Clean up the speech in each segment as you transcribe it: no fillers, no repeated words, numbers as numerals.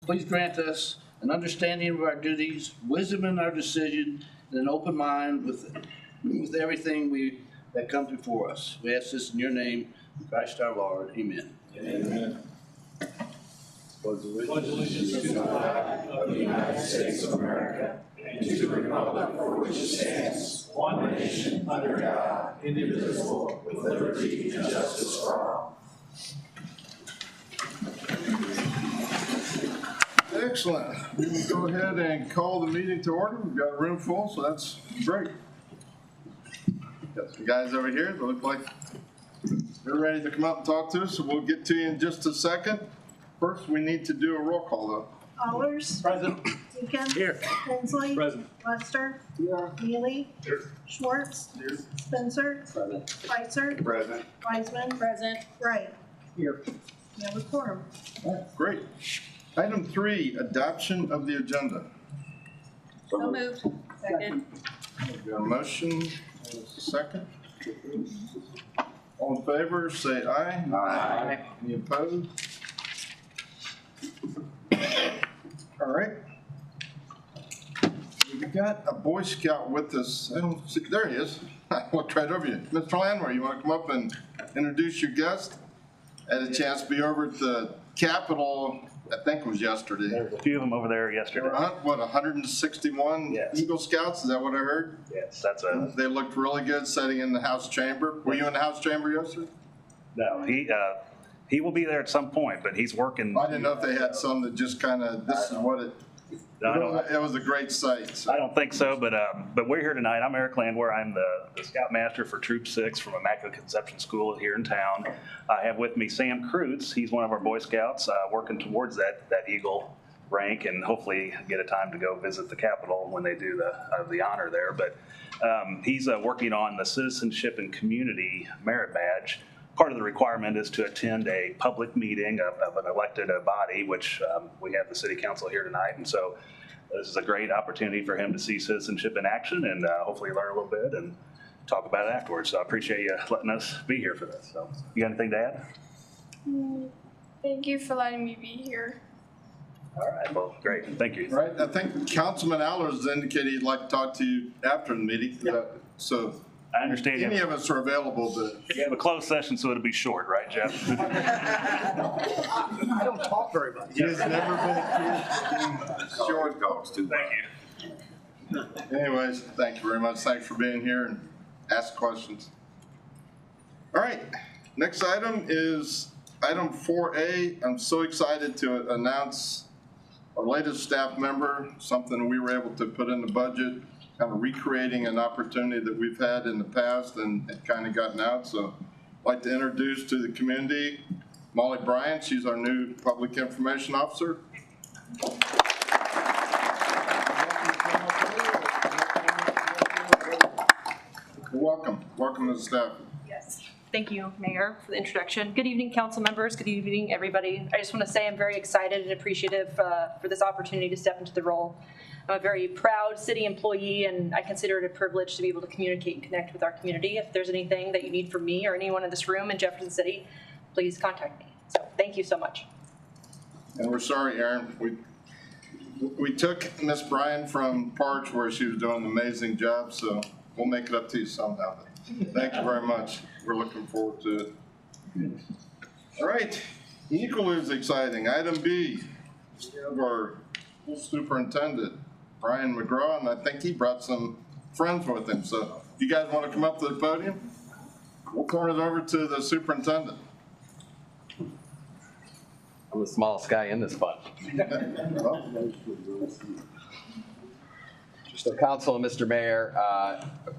Please grant us an understanding of our duties, wisdom in our decision, and an open mind with everything that comes before us. We ask this in your name, Christ our Lord. Amen. Amen. Pledge allegiance to the flag of the United States of America and to the republic for which it stands, one nation, under God, indivisible, with liberty and justice for all. Excellent. We will go ahead and call the meeting to order. We've got a room full, so that's great. Got some guys over here that look like they're ready to come up and talk to us, so we'll get to you in just a second. First, we need to do a roll call, though. Allers. Present. Deacon. Here. Hensley. Present. Lester. Yeah. Neely. Here. Schwartz. Here. Spencer. Present. Spicer. Present. Wiseman. Present. Wright. Here. We have a quorum. Great. Item 3, adoption of the agenda. So moved. Second. We got a motion and a second. All in favor, say aye. Aye. Any opposed? All right. We've got a Boy Scout with us. I don't see, there he is. I walked right over you. Mr. Landwehr, you want to come up and introduce your guest? I had a chance to be over at the Capitol, I think it was yesterday. There's a few of them over there yesterday. What, 161 Yes. Eagle Scouts? Is that what I heard? Yes, that's a, They looked really good sitting in the House chamber. Were you in the House chamber yesterday? no, he will be there at some point, but he's working. I didn't know if they had some that just kind of, this is what it, No, it was a great sight. So. I don't think so, but we're here tonight. I'm Eric Landwehr. I'm the Scoutmaster for Troop 6 from Immaculate Conception School here in town. I have with me Sam Kreutz. He's one of our Boy Scouts working towards that Eagle rank and hopefully get a time to go visit the Capitol when they do the honor there. But he's working on the Citizenship and Community Merit Badge. Part of the requirement is to attend a public meeting of an elected body, which we have the city council here tonight. And so this is a great opportunity for him to see citizenship in action and hopefully learn a little bit and talk about it afterwards. So I appreciate you letting us be here for this. So you got anything to add? Thank you for letting me be here. All right, well, great. Thank you. Right, I think Councilman Allers indicated he'd like to talk to you after the meeting. So I understand any of us are available, but. you have a closed session, so it'll be short, right, Jeff? I don't talk very much. He has never been accused of being short dogs, too. Thank you. Anyways, thank you very much. Thanks for being here and ask questions. All right, next item is item 4A. I'm so excited to announce our latest staff member, something we were able to put in the budget, kind of recreating an opportunity that we've had in the past and it kind of gotten out. So I'd like to introduce to the community Molly Bryant. She's our new Public Information Officer. Welcome. Welcome to the staff. Yes. Thank you, Mayor, for the introduction. Good evening, council members. Good evening, everybody. I just want to say I'm very excited and appreciative for this opportunity to step into the role. I'm a very proud city employee, and I consider it a privilege to be able to communicate and connect with our community. If there's anything that you need from me or anyone in this room in Jefferson City, please contact me. So thank you so much. And we're sorry, Aaron. We took Miss Bryant from Parks where she was doing an amazing job, so we'll make it up to you somehow. Thank you very much. We're looking forward to it. All right, equally as exciting. Item B, we have our school superintendent, Brian McGraw, and I think he brought some friends with him. So if you guys want to come up to the podium, we'll turn it over to the superintendent. I'm the smallest guy in this bunch. So Council and Mr. Mayor,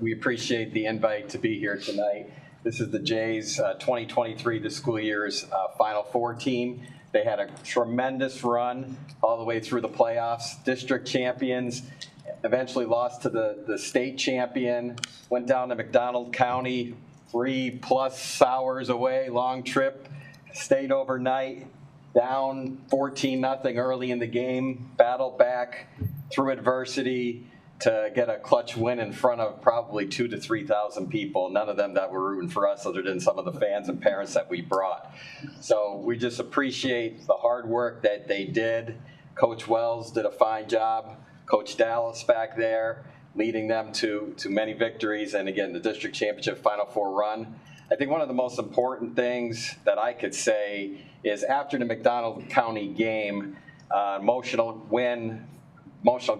we appreciate the invite to be here tonight. This is the Jays 2023, the school year's Final Four team. They had a tremendous run all the way through the playoffs, district champions, eventually lost to the state champion, went down to McDonald County, 3+ hours away, long trip, stayed overnight, down 14-0 early in the game, battled back through adversity to get a clutch win in front of probably 2,000 to 3,000 people, none of them that were rooting for us other than some of the fans and parents that we brought. So we just appreciate the hard work that they did. Coach Wells did a fine job. Coach Dallas back there, leading them to many victories, and again, the district championship Final Four run. I think one of the most important things that I could say is after the McDonald County game, emotional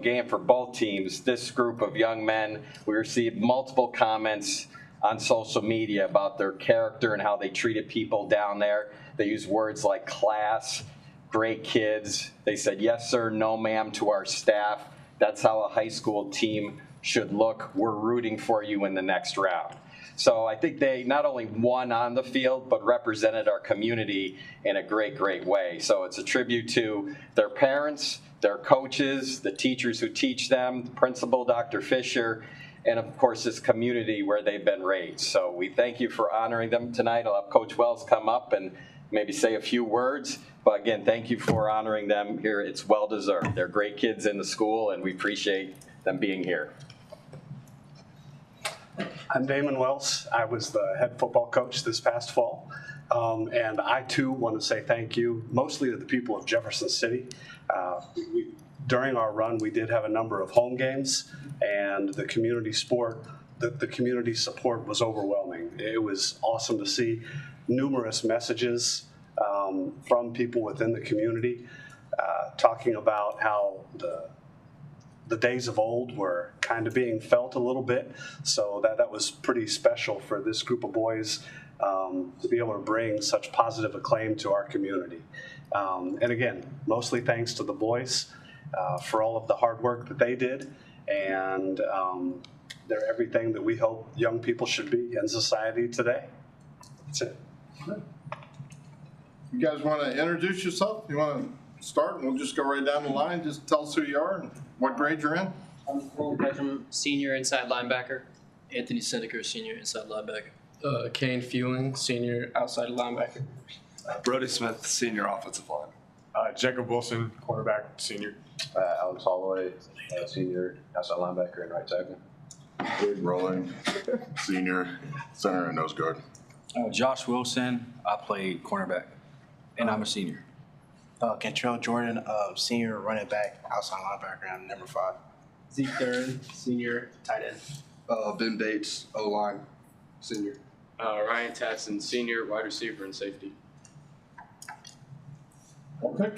game for both teams. This group of young men, we received multiple comments on social media about their character and how they treated people down there. They used words like class, great kids. They said, yes, sir, no, ma'am, to our staff. That's how a high school team should look. We're rooting for you in the next round. So I think they not only won on the field, but represented our community in a great, great way. So it's a tribute to their parents, their coaches, the teachers who teach them, the principal, Dr. Fisher, and of course this community where they've been raised. So we thank you for honoring them tonight. I'll have Coach Wells come up and maybe say a few words. But again, thank you for honoring them here. It's well deserved. They're great kids in the school, and we appreciate them being here. I'm Damon Wells. I was the head football coach this past fall. And I too want to say thank you mostly to the people of Jefferson City. During our run, we did have a number of home games, and the community support was overwhelming. It was awesome to see numerous messages from people within the community talking about how the days of old were kind of being felt a little bit. So that was pretty special for this group of boys to be able to bring such positive acclaim to our community. And again, mostly thanks to the boys for all of the hard work that they did. And they're everything that we hope young people should be in society today. That's it. You guys want to introduce yourself? You want to start, and we'll just go right down the line. Just tell us who you are and what grade you're in. I'm Cole Beckham, senior inside linebacker. Anthony Seneca, senior inside linebacker. Kane Fueling, senior outside linebacker. Brody Smith, senior offensive line. Jacob Wilson, quarterback, senior. Alex Holloway, senior outside linebacker and right tackle. Wade Rolling, senior center and nose guard. Josh Wilson, I play cornerback, and I'm a senior. Cantrell Jordan, senior running back, outside linebacker, I'm number 5. Zeke Dern, senior tight end. Ben Bates, O-line, senior. Ryan Tatson, senior wide receiver and safety. Okay.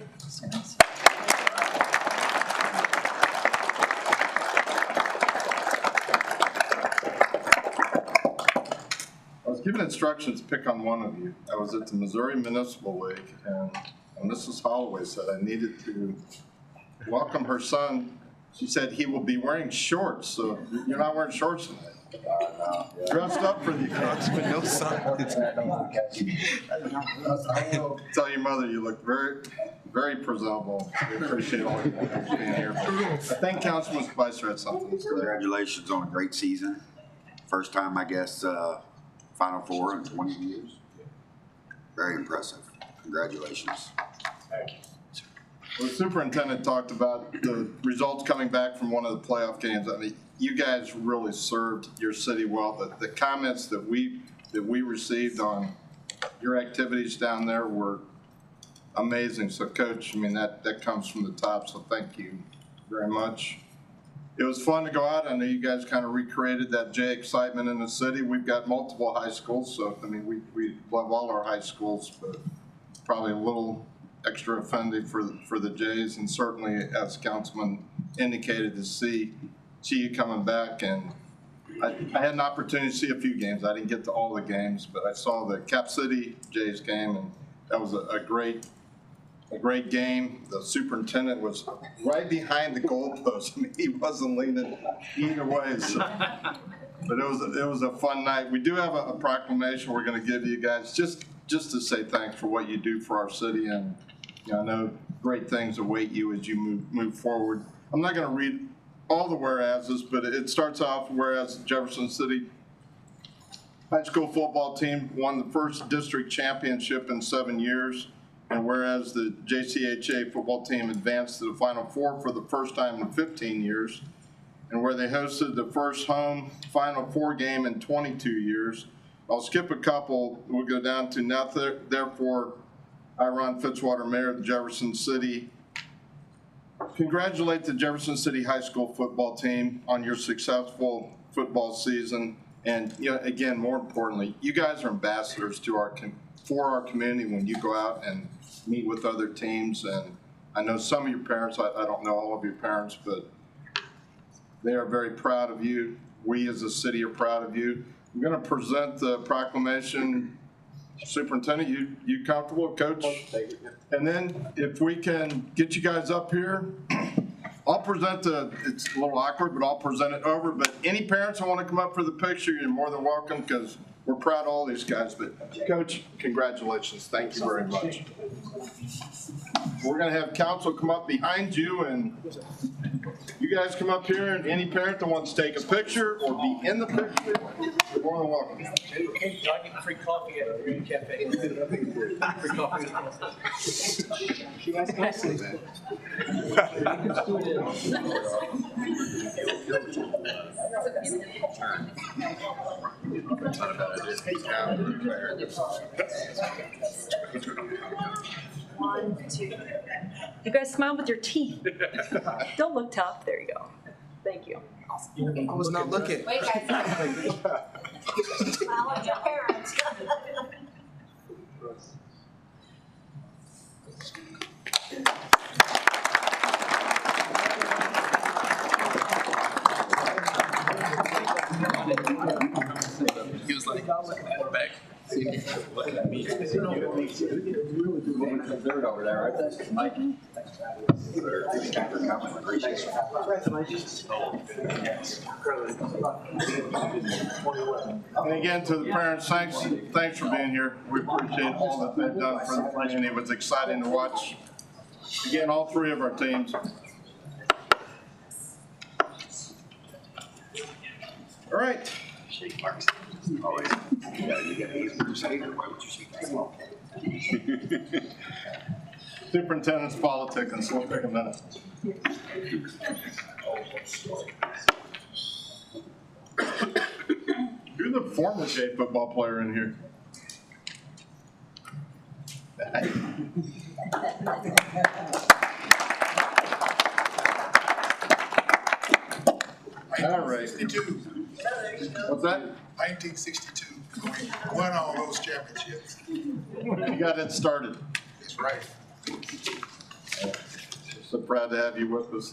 I was given instructions to pick on one of you. I was at the Missouri Municipal League, and Mrs. Holloway said I needed to welcome her son. She said he will be wearing shorts, so you're not wearing shorts tonight. No. Dressed up for the occasion. No signs. I will tell your mother you look very, very presentable. We appreciate all you being here. I think Councilman Spicer had something to say. Congratulations on a great season. First time, I guess, Final Four in 20 years. Very impressive. Congratulations. Thank you. Well, the superintendent talked about the results coming back from one of the playoff games. I mean, you guys really served your city well. The comments that we received on your activities down there were amazing. So, Coach, I mean, that comes from the top, so thank you very much. It was fun to go out. I know you guys kind of recreated that J excitement in the city. We've got multiple high schools, so, I mean, we love all our high schools, but probably a little extra offended for the Jays, and certainly, as Councilman indicated, to see you coming back. And I had an opportunity to see a few games. I didn't get to all the games, but I saw the Cap City Jays game, and that was a great game. The superintendent was right behind the goalpost. I mean, he wasn't leaning either way. So. But it was a fun night. We do have a proclamation we're going to give you guys just to say thanks for what you do for our city, and I know great things await you as you move forward. I'm not going to read all the whereases, but it starts off whereas Jefferson City High School football team won the first district championship in 7 years, and whereas the JCHA football team advanced to the Final Four for the first time in 15 years, and where they hosted the first home Final Four game in 22 years. I'll skip a couple. We'll go down to now, therefore, I, Ron Fitzwater, Mayor of Jefferson City, congratulate the Jefferson City High School football team on your successful football season. And, you know, again, more importantly, you guys are ambassadors to for our community when you go out and meet with other teams. And I know some of your parents, I don't know all of your parents, but they are very proud of you. We as a city are proud of you. I'm going to present the proclamation. Superintendent, you comfortable, Coach? And then if we can get you guys up here, I'll present it's a little awkward, but I'll present it over. But any parents who want to come up for the picture, you're more than welcome because we're proud of all these guys. But Coach, congratulations. Thank you very much. We're going to have council come up behind you, and you guys come up here, and any parent that wants to take a picture or be in the picture, you're more than welcome. Hey, I get free coffee at the Green Cafe. Free coffee. You guys can see that. One, two. You guys smile with your teeth. Don't look tough. There you go. Thank you. I was not looking. Wait, guys. Smile at your parents. He was like, quarterback. Looking at me. Third over there, right? Mike. And again, to the parents, thanks for being here. We appreciate all that they've done for the community. It was exciting to watch, again, all three of our teams. All right. Superintendent's politicking, so we'll take a minute. You're the former J football player in here. All right. 62. What's that? 1962. Won all those championships. You got it started. That's right. So proud to have you with us.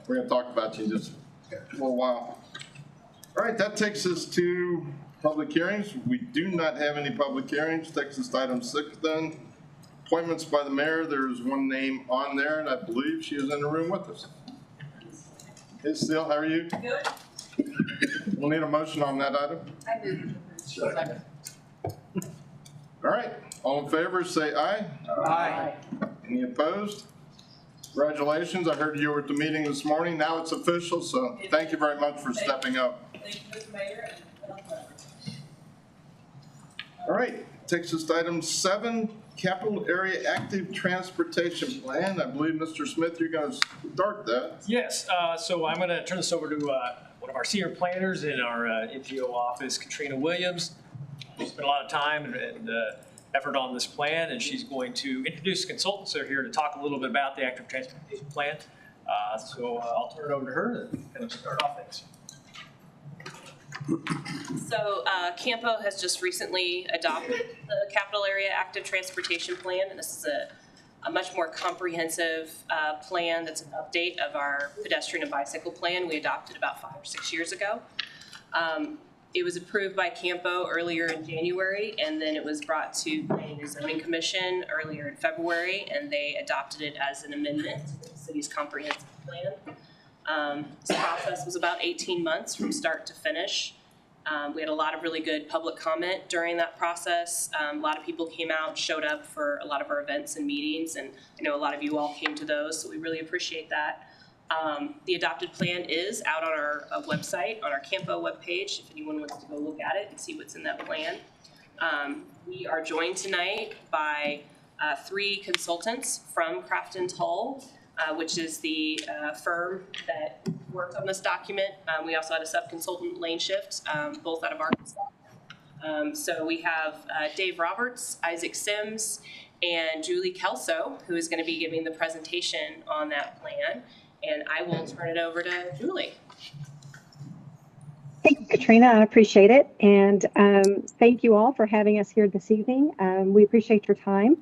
We're going to talk about you in just a little while. All right, that takes us to public hearings. We do not have any public hearings. Takes us to item 6 then. Appointments by the mayor. There's one name on there, and I believe she is in the room with us. Hey, Steele, how are you? Good. We'll need a motion on that item. I move. Second. All right, all in favor, say aye. Aye. Any opposed? Congratulations, I heard you were at the meeting this morning. Now it's official, so thank you very much for stepping up. Thank you, Mr. Mayor. All right, takes us to item 7, Capital Area Active Transportation Plan. I believe, Mr. Smith, you're going to start that. Yes, so I'm going to turn this over to one of our senior planners in our NGO office, Katrina Williams. We spent a lot of time and effort on this plan, and she's going to introduce consultants that are here to talk a little bit about the active transportation plan. So I'll turn it over to her and kind of start off things. So Campo has just recently adopted the Capital Area Active Transportation Plan, and this is a much more comprehensive plan that's an update of our pedestrian and bicycle plan we adopted about 5 or 6 years ago. It was approved by Campo earlier in January, and then it was brought to Planning and Zoning Commission earlier in February, and they adopted it as an amendment to the city's comprehensive plan. This process was about 18 months from start to finish. We had a lot of really good public comment during that process. A lot of people came out, showed up for a lot of our events and meetings, and I know a lot of you all came to those, so we really appreciate that. The adopted plan is out on our website, on our Campo webpage, if anyone wants to go look at it and see what's in that plan. We are joined tonight by 3 consultants from Craft & Toll, which is the firm that worked on this document. We also had a sub-consultant, Lane Shift, both out of Arkansas. So we have Dave Roberts, Isaac Sims, and Julie Kelso, who is going to be giving the presentation on that plan. And I will turn it over to Julie. Thank you, Katrina. I appreciate it. And thank you all for having us here this evening. We appreciate your time.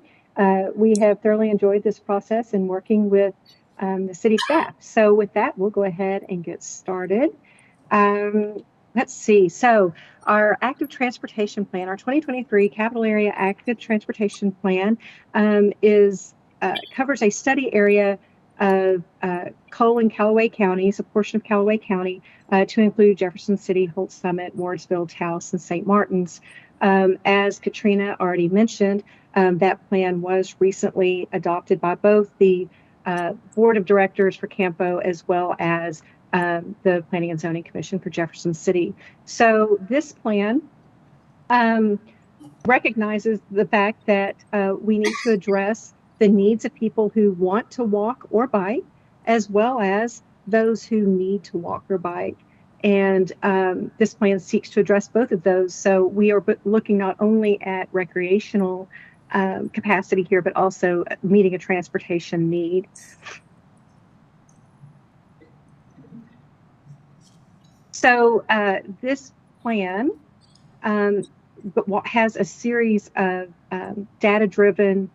We have thoroughly enjoyed this process and working with the city staff. So with that, we'll go ahead and get started. Let's see. So our active transportation plan, our 2023 capital area active transportation plan covers a study area of Cole and Callaway counties, a portion of Callaway County, to include Jefferson City, Holt Summit, Wardsville, Taos, and St. Martin's. As Katrina already mentioned, that plan was recently adopted by both the Board of Directors for Campo as well as the Planning and Zoning Commission for Jefferson City. So this plan recognizes the fact that we need to address the needs of people who want to walk or bike, as well as those who need to walk or bike. And this plan seeks to address both of those. So we are looking not only at recreational capacity here, but also meeting a transportation need. So this plan has a series of data-driven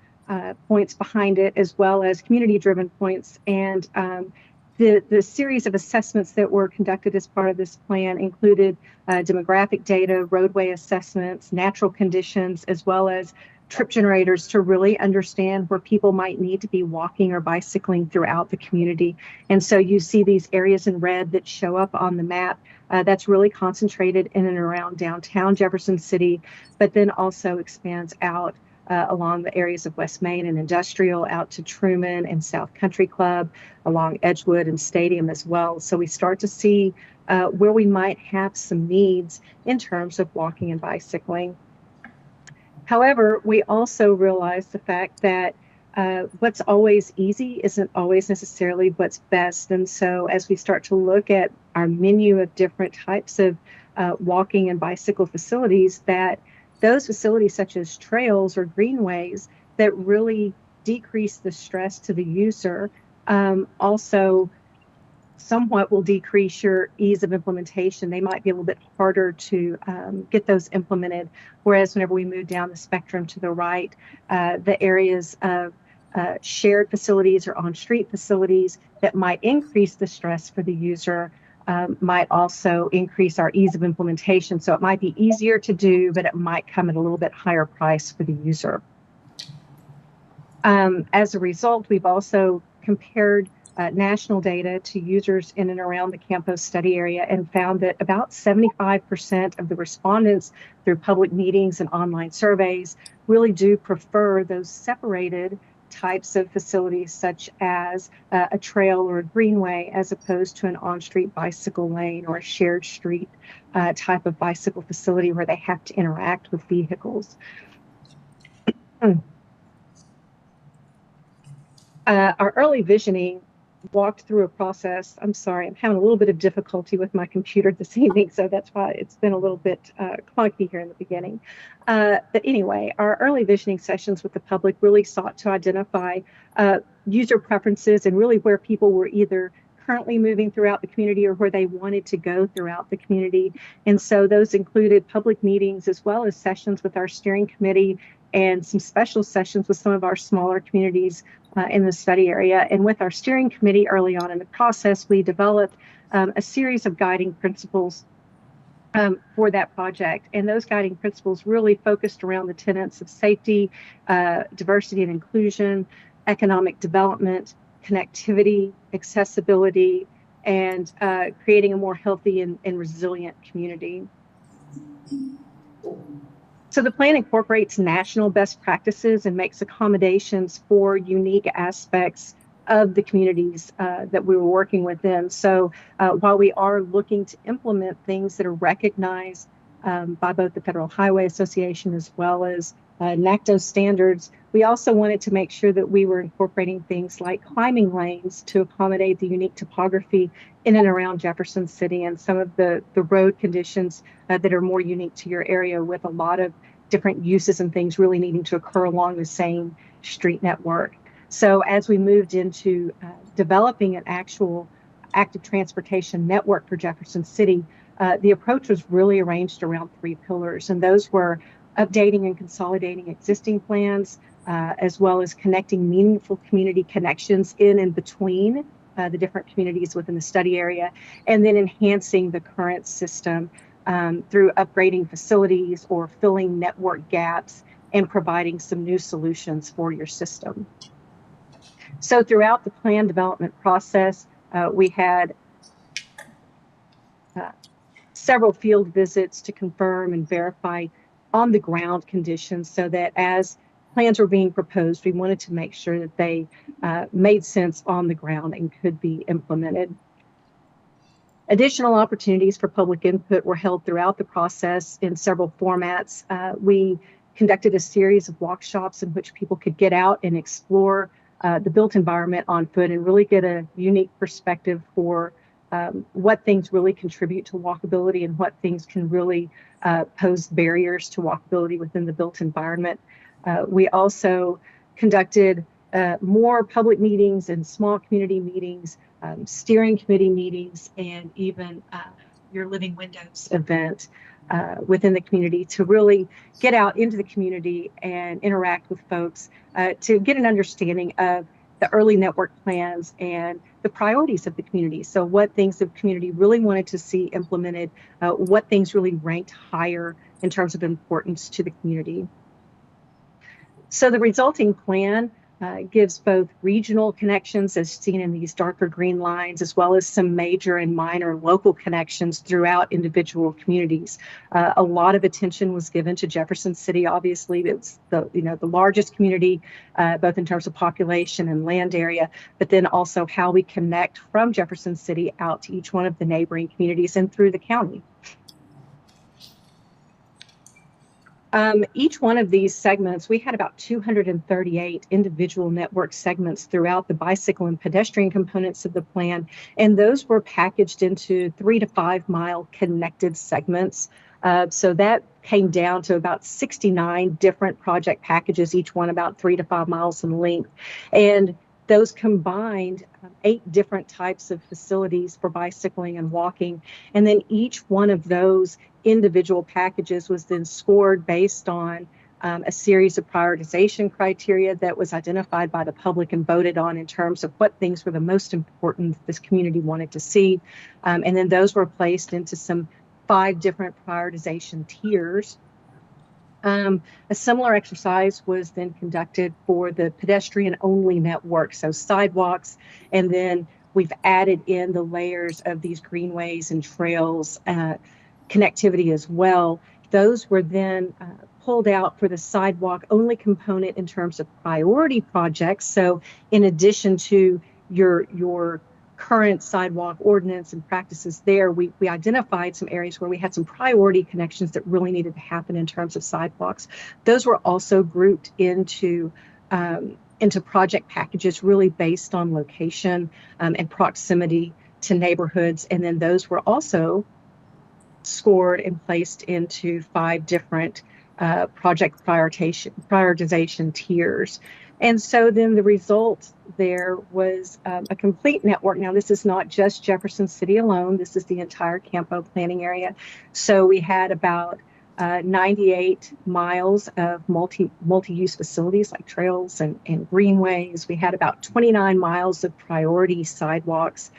points behind it, as well as community-driven points. And the series of assessments that were conducted as part of this plan included demographic data, roadway assessments, natural conditions, as well as trip generators to really understand where people might need to be walking or bicycling throughout the community. And so you see these areas in red that show up on the map. That's really concentrated in and around downtown Jefferson City, but then also expands out along the areas of West Main and Industrial, out to Truman and South Country Club, along Edgewood and Stadium as well. So we start to see where we might have some needs in terms of walking and bicycling. However, we also realize the fact that what's always easy isn't always necessarily what's best. And so as we start to look at our menu of different types of walking and bicycle facilities, that those facilities such as trails or greenways that really decrease the stress to the user also somewhat will decrease your ease of implementation. They might be a little bit harder to get those implemented. Whereas whenever we move down the spectrum to the right, the areas of shared facilities or on-street facilities that might increase the stress for the user might also increase our ease of implementation. So it might be easier to do, but it might come at a little bit higher price for the user. As a result, we've also compared national data to users in and around the campus study area and found that about 75% of the respondents through public meetings and online surveys really do prefer those separated types of facilities, such as a trail or a greenway, as opposed to an on-street bicycle lane or a shared street type of bicycle facility where they have to interact with vehicles. Our early visioning walked through a process. I'm sorry, I'm having a little bit of difficulty with my computer this evening, so that's why it's been a little bit clunky here in the beginning. But anyway, our early visioning sessions with the public really sought to identify user preferences and really where people were either currently moving throughout the community or where they wanted to go throughout the community. And so those included public meetings as well as sessions with our steering committee and some special sessions with some of our smaller communities in the study area. And with our steering committee early on in the process, we developed a series of guiding principles for that project. And those guiding principles really focused around the tenets of safety, diversity and inclusion, economic development, connectivity, accessibility, and creating a more healthy and resilient community. So the plan incorporates national best practices and makes accommodations for unique aspects of the communities that we were working within. So while we are looking to implement things that are recognized by both the Federal Highway Association as well as NACTO standards, we also wanted to make sure that we were incorporating things like climbing lanes to accommodate the unique topography in and around Jefferson City and some of the road conditions that are more unique to your area, with a lot of different uses and things really needing to occur along the same street network. So as we moved into developing an actual active transportation network for Jefferson City, the approach was really arranged around 3 pillars, and those were updating and consolidating existing plans, as well as connecting meaningful community connections in and between the different communities within the study area, and then enhancing the current system through upgrading facilities or filling network gaps and providing some new solutions for your system. So throughout the plan development process, we had several field visits to confirm and verify on the ground conditions, so that as plans were being proposed, we wanted to make sure that they made sense on the ground and could be implemented. Additional opportunities for public input were held throughout the process in several formats. We conducted a series of workshops in which people could get out and explore the built environment on foot and really get a unique perspective for what things really contribute to walkability and what things can really pose barriers to walkability within the built environment. We also conducted more public meetings and small community meetings, steering committee meetings, and even your Living Windows event within the community to really get out into the community and interact with folks to get an understanding of the early network plans and the priorities of the community. So what things the community really wanted to see implemented, what things really ranked higher in terms of importance to the community. So the resulting plan gives both regional connections, as seen in these darker green lines, as well as some major and minor local connections throughout individual communities. A lot of attention was given to Jefferson City. Obviously, it's the largest community, both in terms of population and land area, but then also how we connect from Jefferson City out to each one of the neighboring communities and through the county. Each one of these segments, we had about 238 individual network segments throughout the bicycle and pedestrian components of the plan, and those were packaged into 3 to 5 mile connected segments. So that came down to about 69 different project packages, each one about 3 to 5 miles in length. And those combined 8 different types of facilities for bicycling and walking. And then each one of those individual packages was then scored based on a series of prioritization criteria that was identified by the public and voted on in terms of what things were the most important this community wanted to see. And then those were placed into some 5 different prioritization tiers. A similar exercise was then conducted for the pedestrian-only network, so sidewalks, and then we've added in the layers of these greenways and trails connectivity as well. Those were then pulled out for the sidewalk-only component in terms of priority projects. So in addition to your current sidewalk ordinance and practices there, we identified some areas where we had some priority connections that really needed to happen in terms of sidewalks. Those were also grouped into project packages really based on location and proximity to neighborhoods. And then those were also scored and placed into 5 different project prioritization tiers. And so then the result there was a complete network. Now, this is not just Jefferson City alone. This is the entire Campo planning area. So we had about 98 miles of multi-use facilities like trails and greenways. We had about 29 miles of priority sidewalks,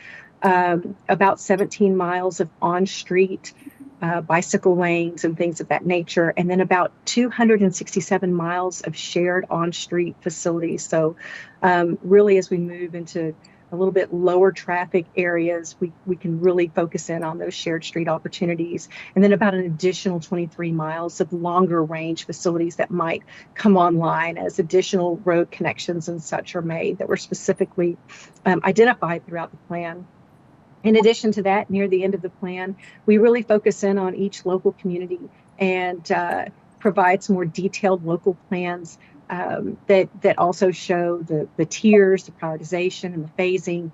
about 17 miles of on-street bicycle lanes and things of that nature, and then about 267 miles of shared on-street facilities. So really, as we move into a little bit lower traffic areas, we can really focus in on those shared street opportunities. And then about an additional 23 miles of longer range facilities that might come online as additional road connections and such are made that were specifically identified throughout the plan. In addition to that, near the end of the plan, we really focus in on each local community and provide some more detailed local plans that also show the tiers, the prioritization, and the phasing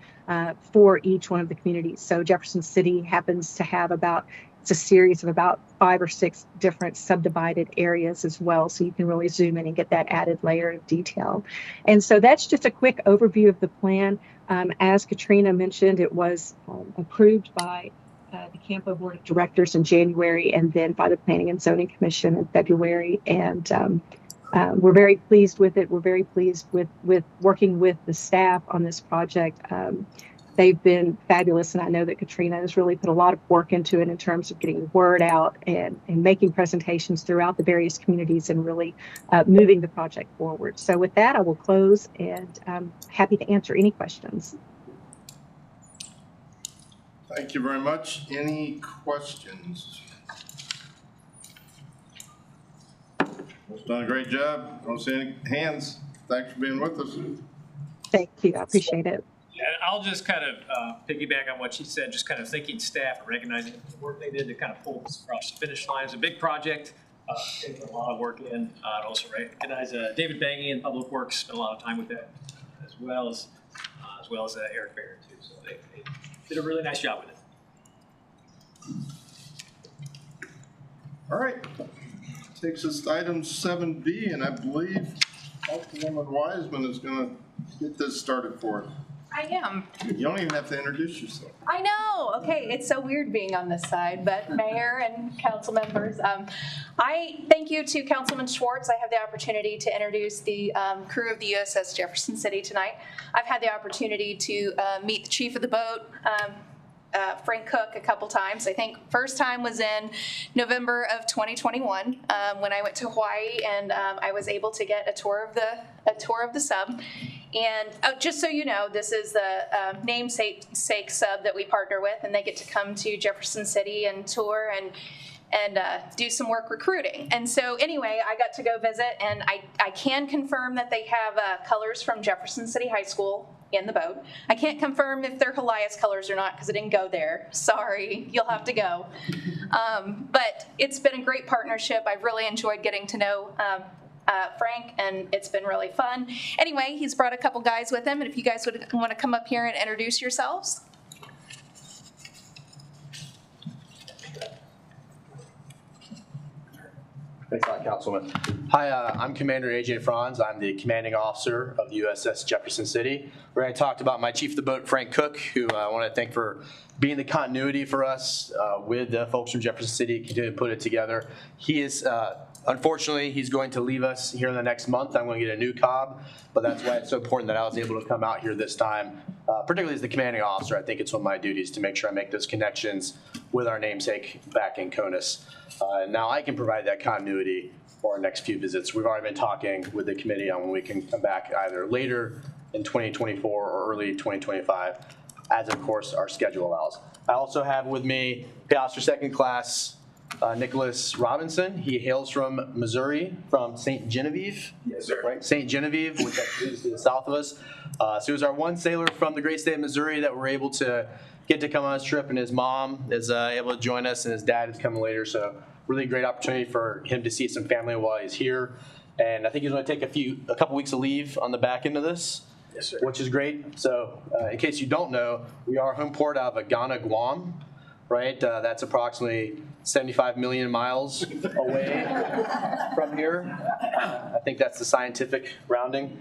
for each one of the communities. So Jefferson City happens to have about it's a series of about 5 or 6 different subdivided areas as well. So you can really zoom in and get that added layer of detail. And so that's just a quick overview of the plan. As Katrina mentioned, it was approved by the Campo Board of Directors in January and then by the Planning and Zoning Commission in February. And we're very pleased with it. We're very pleased with working with the staff on this project. They've been fabulous, and I know that Katrina has really put a lot of work into it in terms of getting the word out and making presentations throughout the various communities and really moving the project forward. So with that, I will close, and I'm happy to answer any questions. Thank you very much. Any questions? Well, done a great job. I don't see any hands. Thanks for being with us. Thank you. I appreciate it. And I'll just kind of piggyback on what she said, just kind of thanking staff and recognizing the work they did to kind of pull this across the finish line. It's a big project, taking a lot of work in. I'd also recognize David Bangy in Public Works, spent a lot of time with that, as well as Eric Barrett too. So they did a really nice job with it. All right. Takes us to item 7B, and I believe Councilwoman Wiseman is going to get this started for us. I am. You don't even have to introduce yourself. I know. Okay, it's so weird being on this side, but Mayor and council members, I thank you to Councilman Schwartz. I have the opportunity to introduce the crew of the USS Jefferson City tonight. I've had the opportunity to meet the chief of the boat, Frank Cook, a couple times. I think first time was in November of 2021 when I went to Hawaii, and I was able to get a tour of the sub. And just so you know, this is the namesake sub that we partner with, and they get to come to Jefferson City and tour and do some work recruiting. And so anyway, I got to go visit, and I can confirm that they have colors from Jefferson City High School in the boat. I can't confirm if they're Helias colors or not because I didn't go there. Sorry, you'll have to go. But it's been a great partnership. I've really enjoyed getting to know Frank, and it's been really fun. Anyway, he's brought a couple guys with him, and if you guys would want to come up here and introduce yourselves. Thanks a lot, Councilwoman. Hi, I'm Commander AJ Franz. I'm the commanding officer of the USS Jefferson City. We're going to talk about my chief of the boat, Frank Cook, who I want to thank for being the continuity for us with the folks from Jefferson City, continue to put it together. He is, unfortunately, he's going to leave us here in the next month. I'm going to get a new cob, but that's why it's so important that I was able to come out here this time, particularly as the commanding officer. I think it's one of my duties to make sure I make those connections with our namesake back in CONUS. Now I can provide that continuity for our next few visits. We've already been talking with the committee on when we can come back either later in 2024 or early 2025, as of course our schedule allows. I also have with me Pastor Second Class Nicholas Robinson. He hails from Missouri, from St. Genevieve. Yes, sir. Right, St. Genevieve, which is to the south of us. So he was our one sailor from the great state of Missouri that we're able to get to come on his trip, and his mom is able to join us, and his dad is coming later. So really great opportunity for him to see some family while he's here. And I think he's going to take a couple weeks of leave on the back end of this. Yes, sir. Which is great. So in case you don't know, we are home port out of Agana, Guam. Right, that's approximately 75 million miles away from here. I think that's the scientific rounding.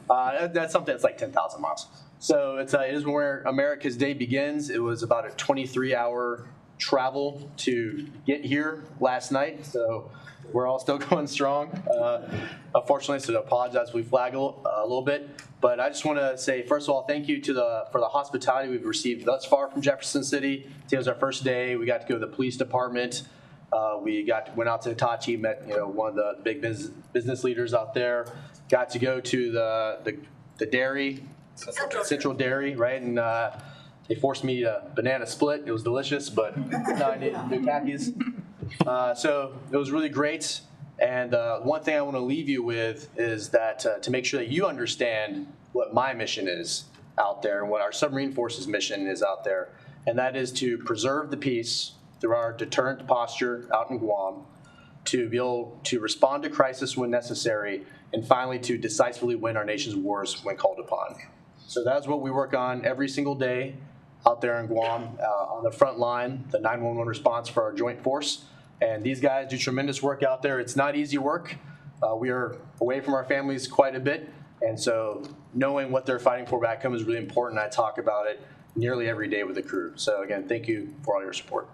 That's something that's like 10,000 miles. So it is where America's day begins. It was about a 23-hour travel to get here last night. So we're all still going strong, unfortunately. So I apologize if we flag a little bit. But I just want to say, first of all, thank you for the hospitality we've received thus far from Jefferson City. It was our first day. We got to go to the police department. We went out to Hitachi, met one of the big business leaders out there. Got to go to the dairy, Central Dairy, right? And they forced me a banana split. It was delicious, but now I need new khakis. So it was really great. And one thing I want to leave you with is that to make sure that you understand what my mission is out there and what our submarine forces mission is out there, and that is to preserve the peace through our deterrent posture out in Guam, to be able to respond to crisis when necessary, and finally to decisively win our nation's wars when called upon. So that's what we work on every single day. out there in Guam on the front line, the 911 response for our joint force. And these guys do tremendous work out there. It's not easy work. We are away from our families quite a bit. And so knowing what they're fighting for back home is really important. I talk about it nearly every day with the crew. So again, thank you for all your support.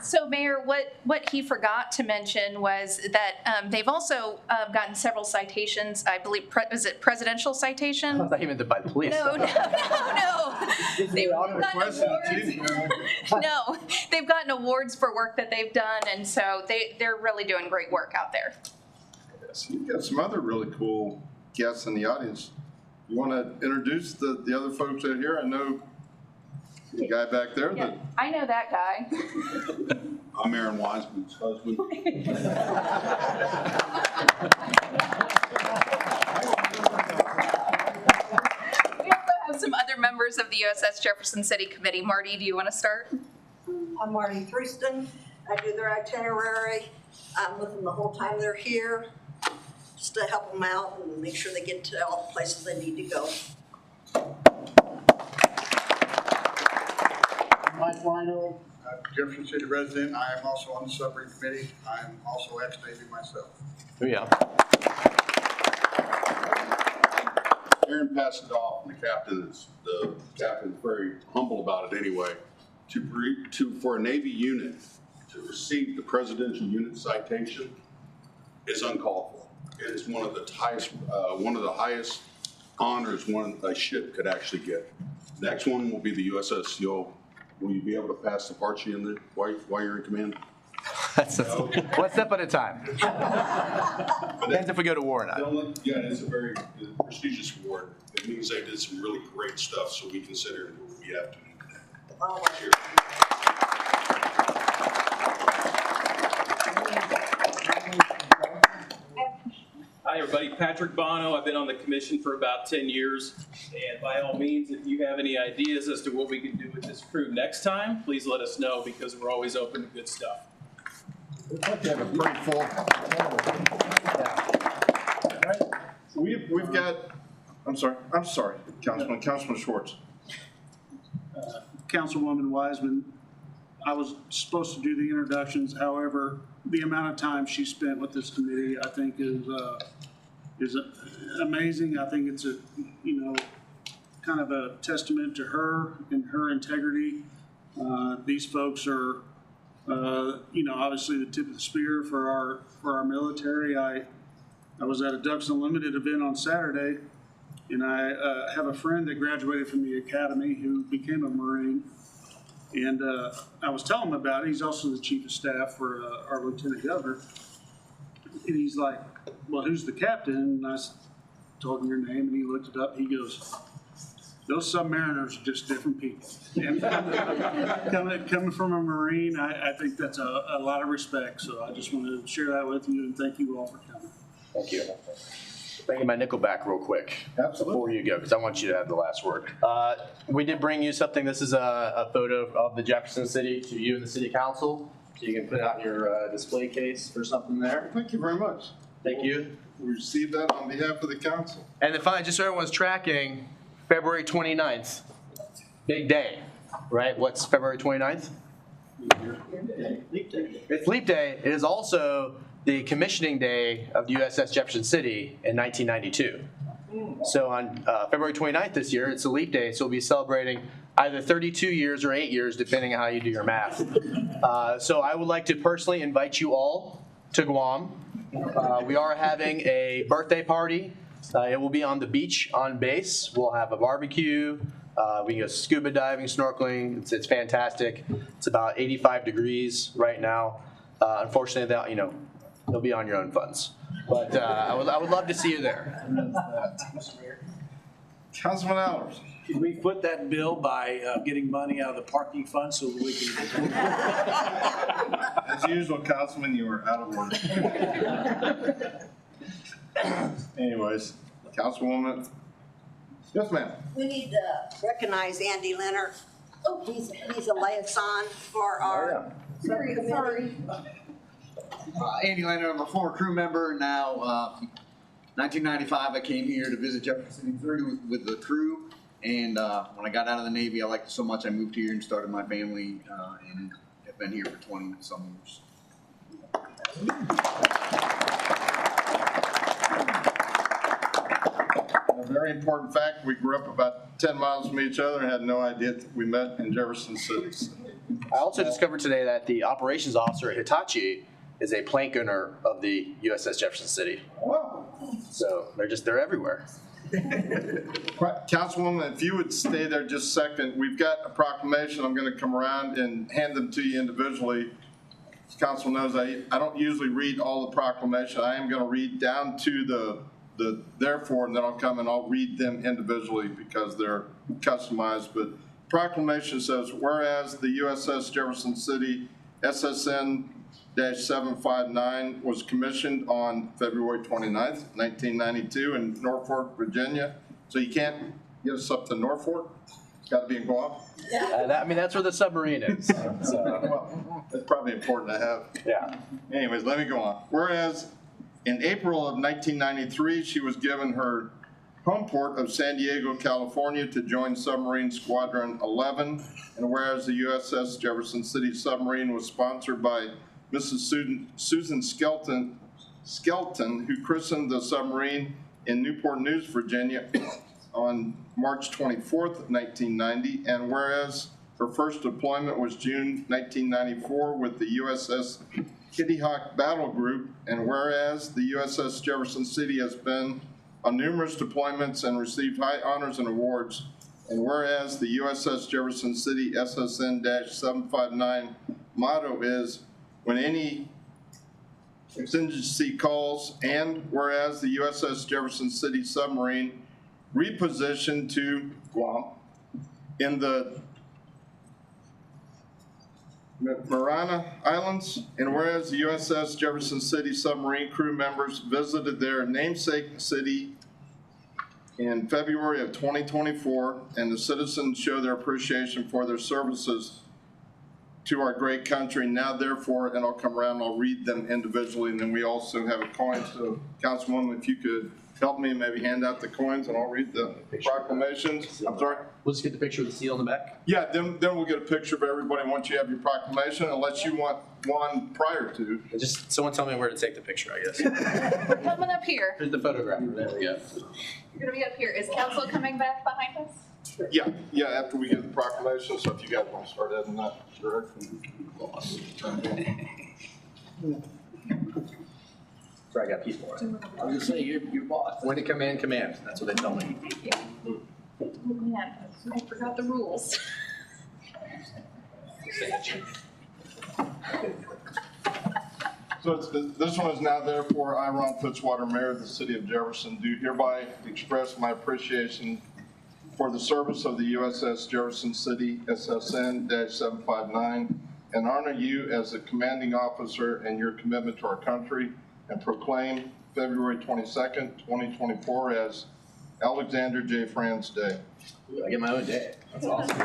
So Mayor, what he forgot to mention was that they've also gotten several citations. I believe, was it presidential citation? I thought you meant by the police. No. They've gotten awards. No, they've gotten awards for work that they've done, and so they're really doing great work out there. So you've got some other really cool guests in the audience. You want to introduce the other folks out here? I know the guy back there. Yeah, I know that guy. I'm Aaron Wiseman's husband. We also have some other members of the USS Jefferson City Committee. Marty, do you want to start? I'm Marty Thurston. I do their itinerary. I'm with them the whole time they're here, just to help them out and make sure they get to all the places they need to go. Mike Lino, Jefferson City resident. I am also on the submarine committee. I'm also ex-Navy myself. Oh, yeah. Aaron passed it off, and the captain's very humble about it anyway. For a Navy unit to receive the Presidential Unit Citation is uncalled for. It is one of the highest honors a ship could actually get. Next one will be the USS Yo. Will you be able to pass the Parchie in the while you're in command? That's one step at a time. Depends if we go to war or not. Yeah, it's a very prestigious award. It means they did some really great stuff, so we consider it what we have to do today. Hi, everybody. Patrick Bono. I've been on the commission for about 10 years. And by all means, if you have any ideas as to what we can do with this crew next time, please let us know because we're always open to good stuff. Looks like you have a pretty full. We've got, I'm sorry, Councilman Schwartz. Councilwoman Wiseman, I was supposed to do the introductions. However, the amount of time she spent with this committee, I think, is amazing. I think it's kind of a testament to her and her integrity. These folks are, obviously the tip of the spear for our military. I was at a Ducks Unlimited event on Saturday, and I have a friend that graduated from the academy who became a Marine. And I was telling him about it. He's also the chief of staff for our lieutenant governor. And he's like, well, who's the captain? And I told him your name, and he looked it up. He goes, those submariners are just different people. And coming from a Marine, I think that's a lot of respect. So I just wanted to share that with you, and thank you all for coming. Thank you. Bringing my nickel back real quick. Absolutely. Before you go, because I want you to have the last word. We did bring you something. This is a photo of the Jefferson City to you and the City Council. So you can put it out in your display case or something there. Thank you very much. Thank you. We received that on behalf of the council. And then finally, just so everyone's tracking, February 29th, big day, right? What's February 29th? Leap day. It's Leap Day. It is also the commissioning day of the USS Jefferson City in 1992. So on February 29th this year, it's a leap day, so we'll be celebrating either 32 years or 8 years, depending on how you do your math. So I would like to personally invite you all to Guam. We are having a birthday party. It will be on the beach on base. We'll have a barbecue. We can go scuba diving, snorkeling. It's fantastic. It's about 85 degrees right now. Unfortunately, they'll be on your own funds. But I would love to see you there. Councilman Allers. Can we foot that bill by getting money out of the parking fund so that we can? As usual, Councilman, you are out of order. Anyways, Councilwoman. Yes, ma'am. We need to recognize Andy Leonard. Oh, he's a liaison for our. Sorry. Andy Lander, I'm a former crew member now. 1995, I came here to visit Jefferson, Missouri with the crew. And when I got out of the Navy, I liked it so much I moved here and started my family and have been here for 20-some years. A very important fact, we grew up about 10 miles from each other and had no idea that we met in Jefferson City. I also discovered today that the operations officer at Hitachi is a plank owner of the USS Jefferson City. Wow. So they're everywhere. Councilwoman, if you would stay there just a second, we've got a proclamation. I'm going to come around and hand them to you individually. As council knows, I don't usually read all the proclamation. I am going to read down to the therefore, and then I'll come and I'll read them individually because they're customized. But proclamation says, whereas the USS Jefferson City SSN-759 was commissioned on February 29th, 1992 in Norfolk, Virginia. So you can't get us up to Norfolk? It's got to be in Guam? That's where the submarine is. So. Well, that's probably important to have. Yeah. Anyways, let me go on. Whereas in April of 1993, she was given her home port of San Diego, California to join Submarine Squadron 11. And whereas the USS Jefferson City submarine was sponsored by Mrs. Susan Skelton, who christened the submarine in Newport News, Virginia on March 24th, 1990. And whereas her first deployment was June 1994 with the USS Kitty Hawk Battle Group, and whereas the USS Jefferson City has been on numerous deployments and received high honors and awards, and whereas the USS Jefferson City SSN-759 motto is, when any exigency calls, and whereas the USS Jefferson City submarine repositioned to Guam in the Marana Islands, and whereas the USS Jefferson City submarine crew members visited their namesake city in February of 2024, and the citizens show their appreciation for their services to our great country. Now, therefore, and I'll come around and I'll read them individually, and then we also have a coin. So, Councilwoman, if you could help me, maybe hand out the coins, and I'll read the proclamations. I'm sorry? We'll just get the picture with the seal on the back? Yeah, then we'll get a picture of everybody once you have your proclamation, unless you want one prior to. Just someone tell me where to take the picture, I guess. We're coming up here. Here's the photographer. There we go. You're gonna be up here. Is council coming back behind us? Yeah, after we get the proclamation, so if you guys want to start heading that direction. Sorry, I got people. I was gonna say, you're boss. When to command, command. That's what they tell me. Oh man, I forgot the rules. So this one is now therefore, I, Ron Fitzwater, Mayor of the City of Jefferson, do hereby express my appreciation for the service of the USS Jefferson City SSN-759 and honor you as the commanding officer and your commitment to our country, and proclaim February 22nd, 2024 as Alexander J. Franz Day. Ooh, I get my own day. That's awesome.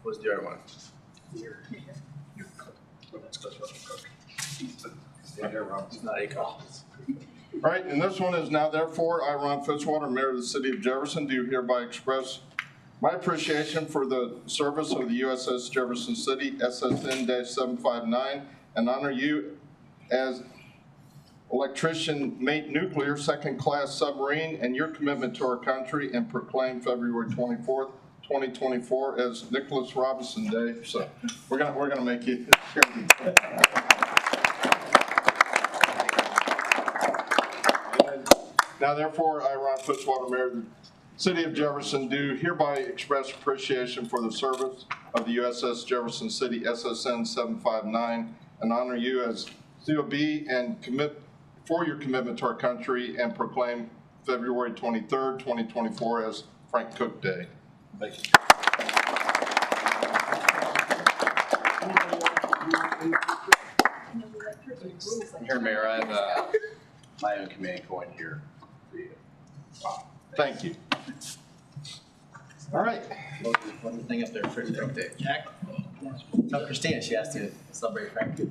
Let's do everyone. It's not a call. All right, and this one is now therefore, I, Ron Fitzwater, Mayor of the City of Jefferson, do hereby express my appreciation for the service of the USS Jefferson City SSN-759 and honor you as Electrician Mate Nuclear Second Class Submarine and your commitment to our country, and proclaim February 24th, 2024 as Nicholas Robinson Day. So we're gonna make you. Now, therefore, I, Ron Fitzwater, Mayor of the City of Jefferson, do hereby express appreciation for the service of the USS Jefferson City SSN-759 and honor you as COB and commit for your commitment to our country, and proclaim February 23rd, 2024 as Frank Cook Day. Thank you. Here, Mayor, I have my own command coin here for you. Thank you. All right. thing up there for Frank Day. Jack? Tell Christina she has to celebrate Frank Day.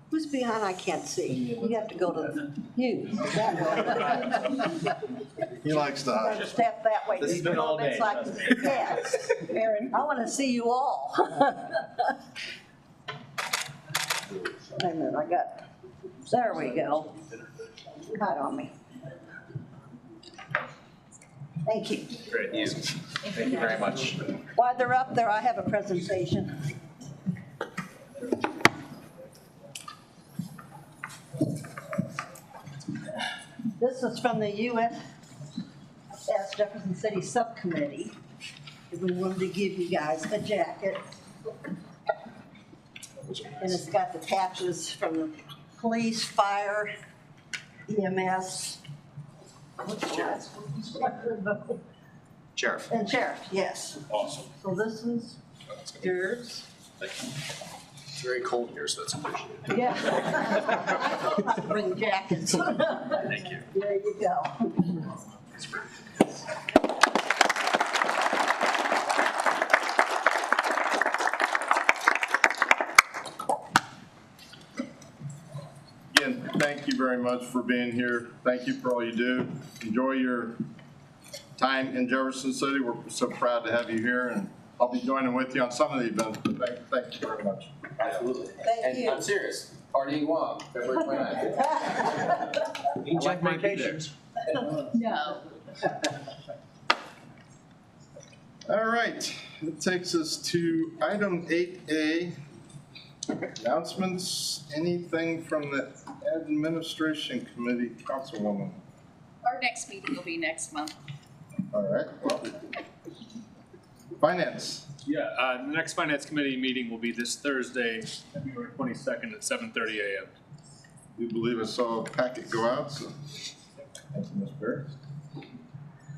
Who's behind? I can't see. You have to go to you. That way. He likes to hide. Step that way. This has been all day, It's like, trust me. yes. Aaron, I want to see you all. Wait a minute, I got, there we go. Hide on me. Thank you. Great news. Thank you very much. While they're up there, I have a presentation. This is from the U.S. Jefferson City Subcommittee. We wanted to give you guys a jacket. And it's got the patches from the police, fire, EMS. Sheriff. And sheriff, yes. Awesome. So this is yours. Thank you. It's very cold here, so that's appreciated. Yeah. Bring jackets. Thank you. There you go. Again, thank you very much for being here. Thank you for all you do. Enjoy your time in Jefferson City. We're so proud to have you here, and I'll be joining with you on some of the events. But thank you very much. Absolutely. Thank you. I'm serious. Partying Guam, February 29th. You can check my vacations. No. All right, that takes us to item 8A, announcements. Anything from the Administration Committee, Councilwoman? Our next meeting will be next month. All right, well, Finance. Yeah, the next Finance Committee meeting will be this Thursday, February 22nd at 7:30 a.m. We believe I saw a packet go out, so thank you, Ms. Barrett.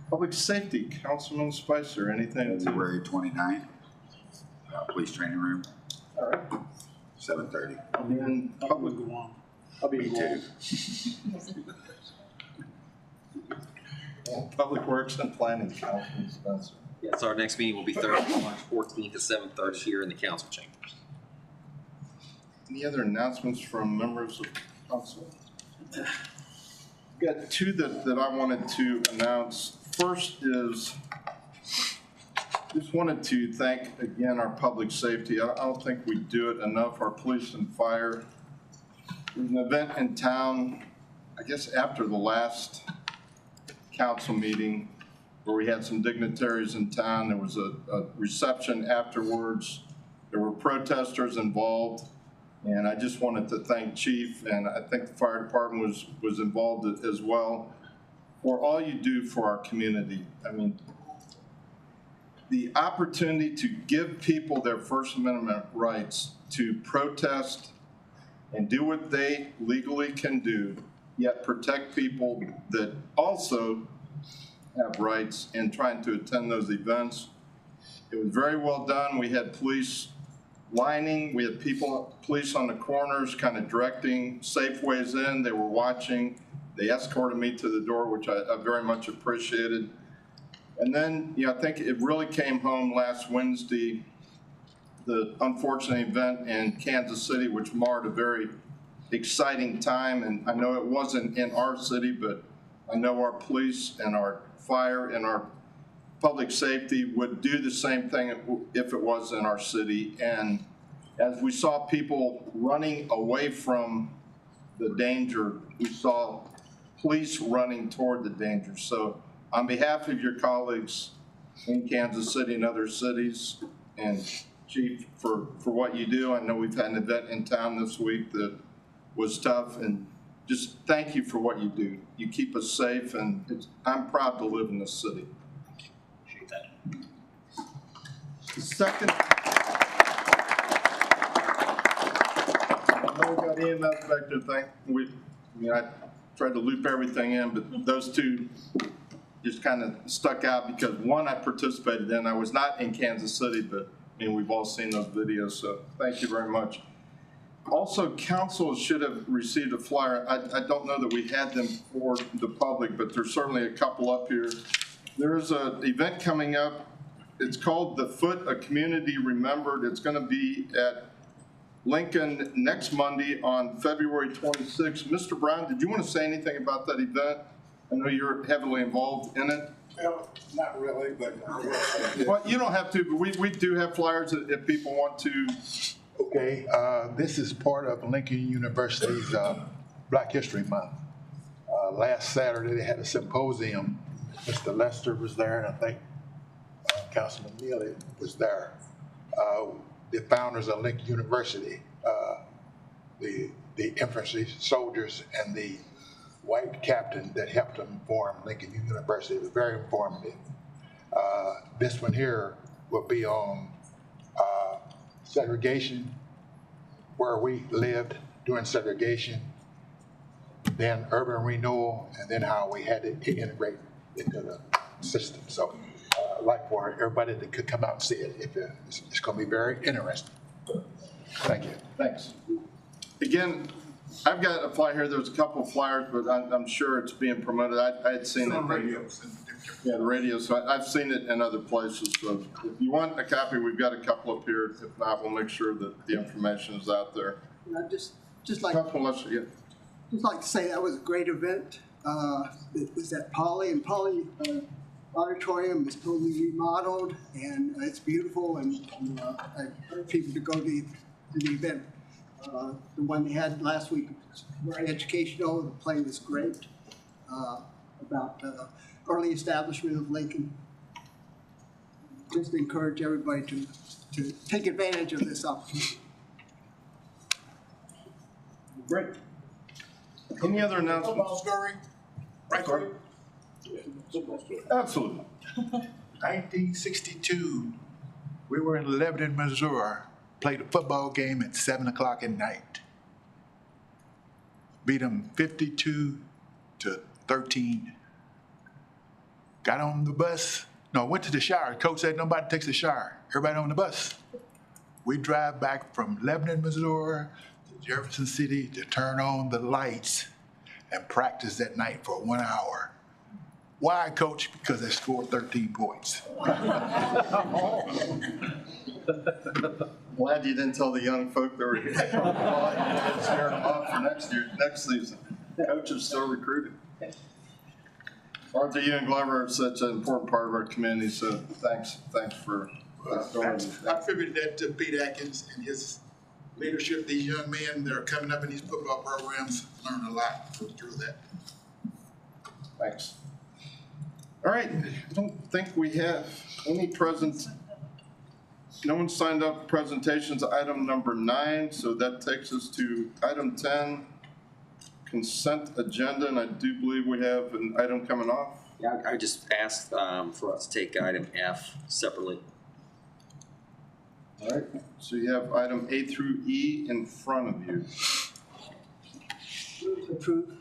Public Safety, Councilman Spicer, anything? February 29th, police training room, All right. 7:30. I'll be in public. I'll be Me too. Public Works and Planning, Councilman Spencer. Yes, our next meeting will be Thursday, March 14th at 7:30 here in the council chambers. Any other announcements from members of council? Got two that I wanted to announce. First is, just wanted to thank again our public safety. I don't think we do it enough, our police and fire. There's an event in town, I guess after the last council meeting, where we had some dignitaries in town. There was a reception afterwards. There were protesters involved. And I just wanted to thank Chief, and I think the fire department was involved as well, for all you do for our community. I mean, the opportunity to give people their First Amendment rights to protest and do what they legally can do, yet protect people that also have rights in trying to attend those events. It was very well done. We had police lining, we had police on the corners kind of directing Safeways in. They were watching. They escorted me to the door, which I very much appreciated. And then, I think it really came home last Wednesday, the unfortunate event in Kansas City, which marred a very exciting time. And I know it wasn't in our city, but I know our police and our fire and our public safety would do the same thing if it was in our city. And as we saw people running away from the danger, we saw police running toward the danger. So on behalf of your colleagues in Kansas City and other cities, and Chief, for what you do, I know we've had an event in town this week that was tough, and just thank you for what you do. You keep us safe, and I'm proud to live in this city. Appreciate that. Second, I know we got EMS back there. I tried to loop everything in, but those two just kind of stuck out because one I participated in. I was not in Kansas City, but we've all seen those videos, so thank you very much. Also, council should have received a flyer. I don't know that we had them for the public, but there's certainly a couple up here. There's an event coming up. It's called The Foot, A Community Remembered. It's going to be at Lincoln next Monday on February 26th. Mr. Brown, did you want to say anything about that event? I know you're heavily involved in it. Well, not really, but I will say Well, you don't have to, but we do have flyers if people want to. Okay, this is part of Lincoln University's Black History Month. Last Saturday, they had a symposium. Mr. Lester was there, and I think Councilman Neely was there. The founders of Lincoln University, the infantry soldiers and the white captain that helped them form Lincoln University. It was very informative. This one here will be on segregation, where we lived during segregation, then urban renewal, and then how we had to integrate into the system. So I'd like for everybody that could come out and see it. It's going to be very interesting. Thank you. Thanks. Again, I've got a flyer here. There's a couple of flyers, but I'm sure it's being promoted. I had seen it. radios. Yeah, the radio. So I've seen it in other places. So if you want a copy, we've got a couple up here. If not, we'll make sure that the information is out there. I'd just like to say that was a great event. It was at Poly, and Poly Auditorium is totally remodeled, and it's beautiful, and I urge people to go to the event. The one they had last week was very educational. The play was great about early establishment of Lincoln. Just encourage everybody to take advantage of this opportunity. Great. Any other announcements? Football story, right quick. Absolutely. 1962, we were in Lebanon, Missouri, played a football game at 7 o'clock at night. Beat them 52-13. Got on the bus. No, went to the shower. Coach said nobody takes a shower. Everybody on the bus. We drive back from Lebanon, Missouri to Jefferson City to turn on the lights and practice that night for 1 hour. Why, Coach? Because they scored 13 points. Glad you didn't tell the young folk that were here. Scared them off for next season. Coach is still recruiting. Arthur, you and Glover are such an important part of our community, so thanks for doing it. I attribute that to Pete Atkins and his leadership. These young men that are coming up in these football programs learn a lot through that. Thanks. All right, I don't think we have any presents. No one signed up for presentations, item number 9, so that takes us to item 10, consent agenda, and I do believe we have an item coming off. Yeah, I just asked for us to take item F separately. All right, so you have item A through E in front of you. Move to approve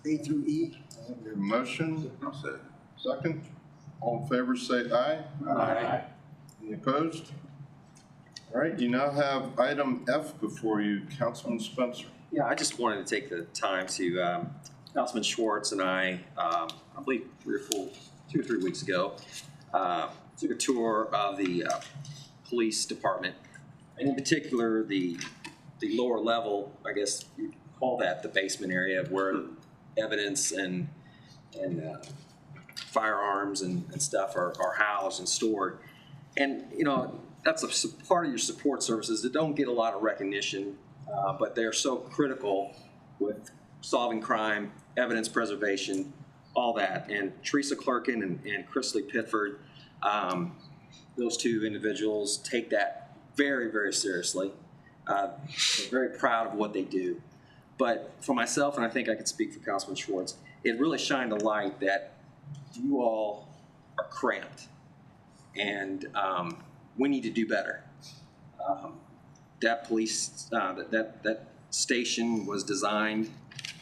A through E. We have a motion. Second. All in favor say aye. Aye. Any opposed? All right, you now have item F before you, Councilman Spencer. Yeah, I just wanted to take the time to, Councilman Schwartz and I believe 2 or 3 weeks ago, took a tour of the police department, and in particular the lower level, I guess you'd call that the basement area where evidence and firearms and stuff are housed and stored. And, you know, that's a part of your support services that don't get a lot of recognition, but they're so critical with solving crime, evidence preservation, all that. And Teresa Clerkin and Chrisley Pitford, those two individuals take that very, very seriously. They're very proud of what they do. But for myself, and I think I could speak for Councilman Schwartz, it really shined a light that you all are cramped, and we need to do better. That police, that station was designed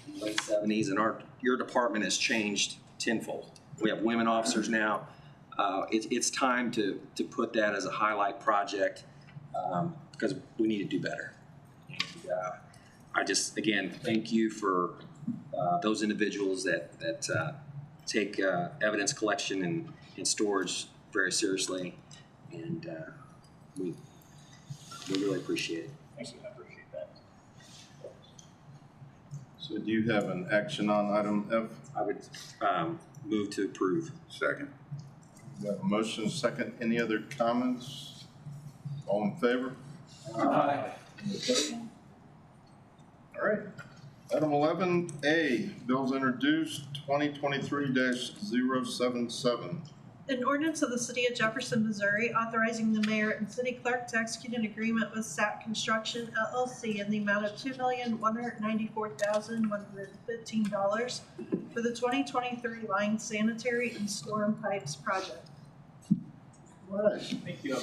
in the late 70s, and your department has changed tenfold. We have women officers now. It's time to put that as a highlight project because we need to do better. And, I just, again, thank you for those individuals that take evidence collection and storage very seriously, and we really appreciate it. Thank you, I appreciate that. So do you have an action on item F? I would move to approve. Second. We have a motion, second. Any other comments? All in favor? Aye. All right. Item 11A, bills introduced 2023-077. An ordinance of the City of Jefferson, Missouri, authorizing the mayor and city clerk to execute an agreement with SAT Construction LLC in the amount of $2,194,115 for the 2023 line sanitary and storm pipes project. Thank you.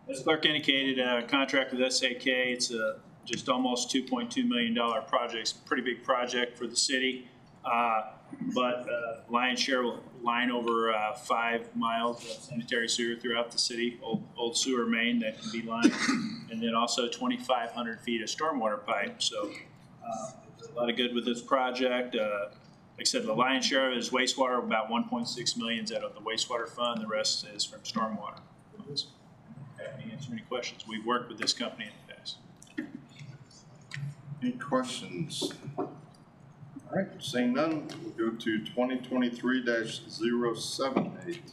As clerk indicated, contract with SAK, it's just almost $2.2 million project. It's a pretty big project for the city, but lion's share will line over 5 miles of sanitary sewer throughout the city, old sewer main that can be lined, and then also 2,500 feet of stormwater pipe. So there's a lot of good with this project. Like I said, the lion's share is wastewater, about 1.6 million is out of the wastewater fund. The rest is from stormwater. Happy to answer any questions. We've worked with this company in the past. Any questions? All right, seeing none, we'll go to 2023-078.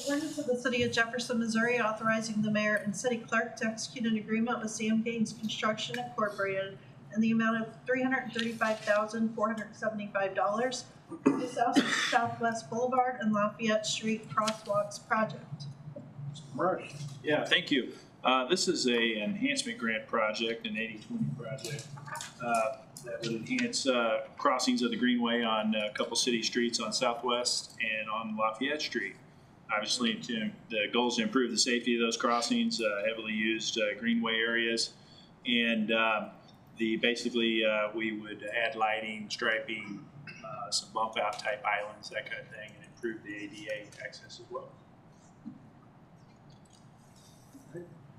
Ordinance of the City of Jefferson, Missouri, authorizing the mayor and city clerk to execute an agreement with Sam Gaines Construction Incorporated in the amount of $335,475 for the Southwest Boulevard and Lafayette Street crosswalks project. Right. Yeah, thank you. This is a enhancement grant project, an 80/20 project that would enhance crossings of the Greenway on a couple city streets on Southwest and on Lafayette Street. Obviously, the goal is to improve the safety of those crossings, heavily used Greenway areas, and basically we would add lighting, striping, some bump out type islands, that kind of thing, and improve the ADA access as well.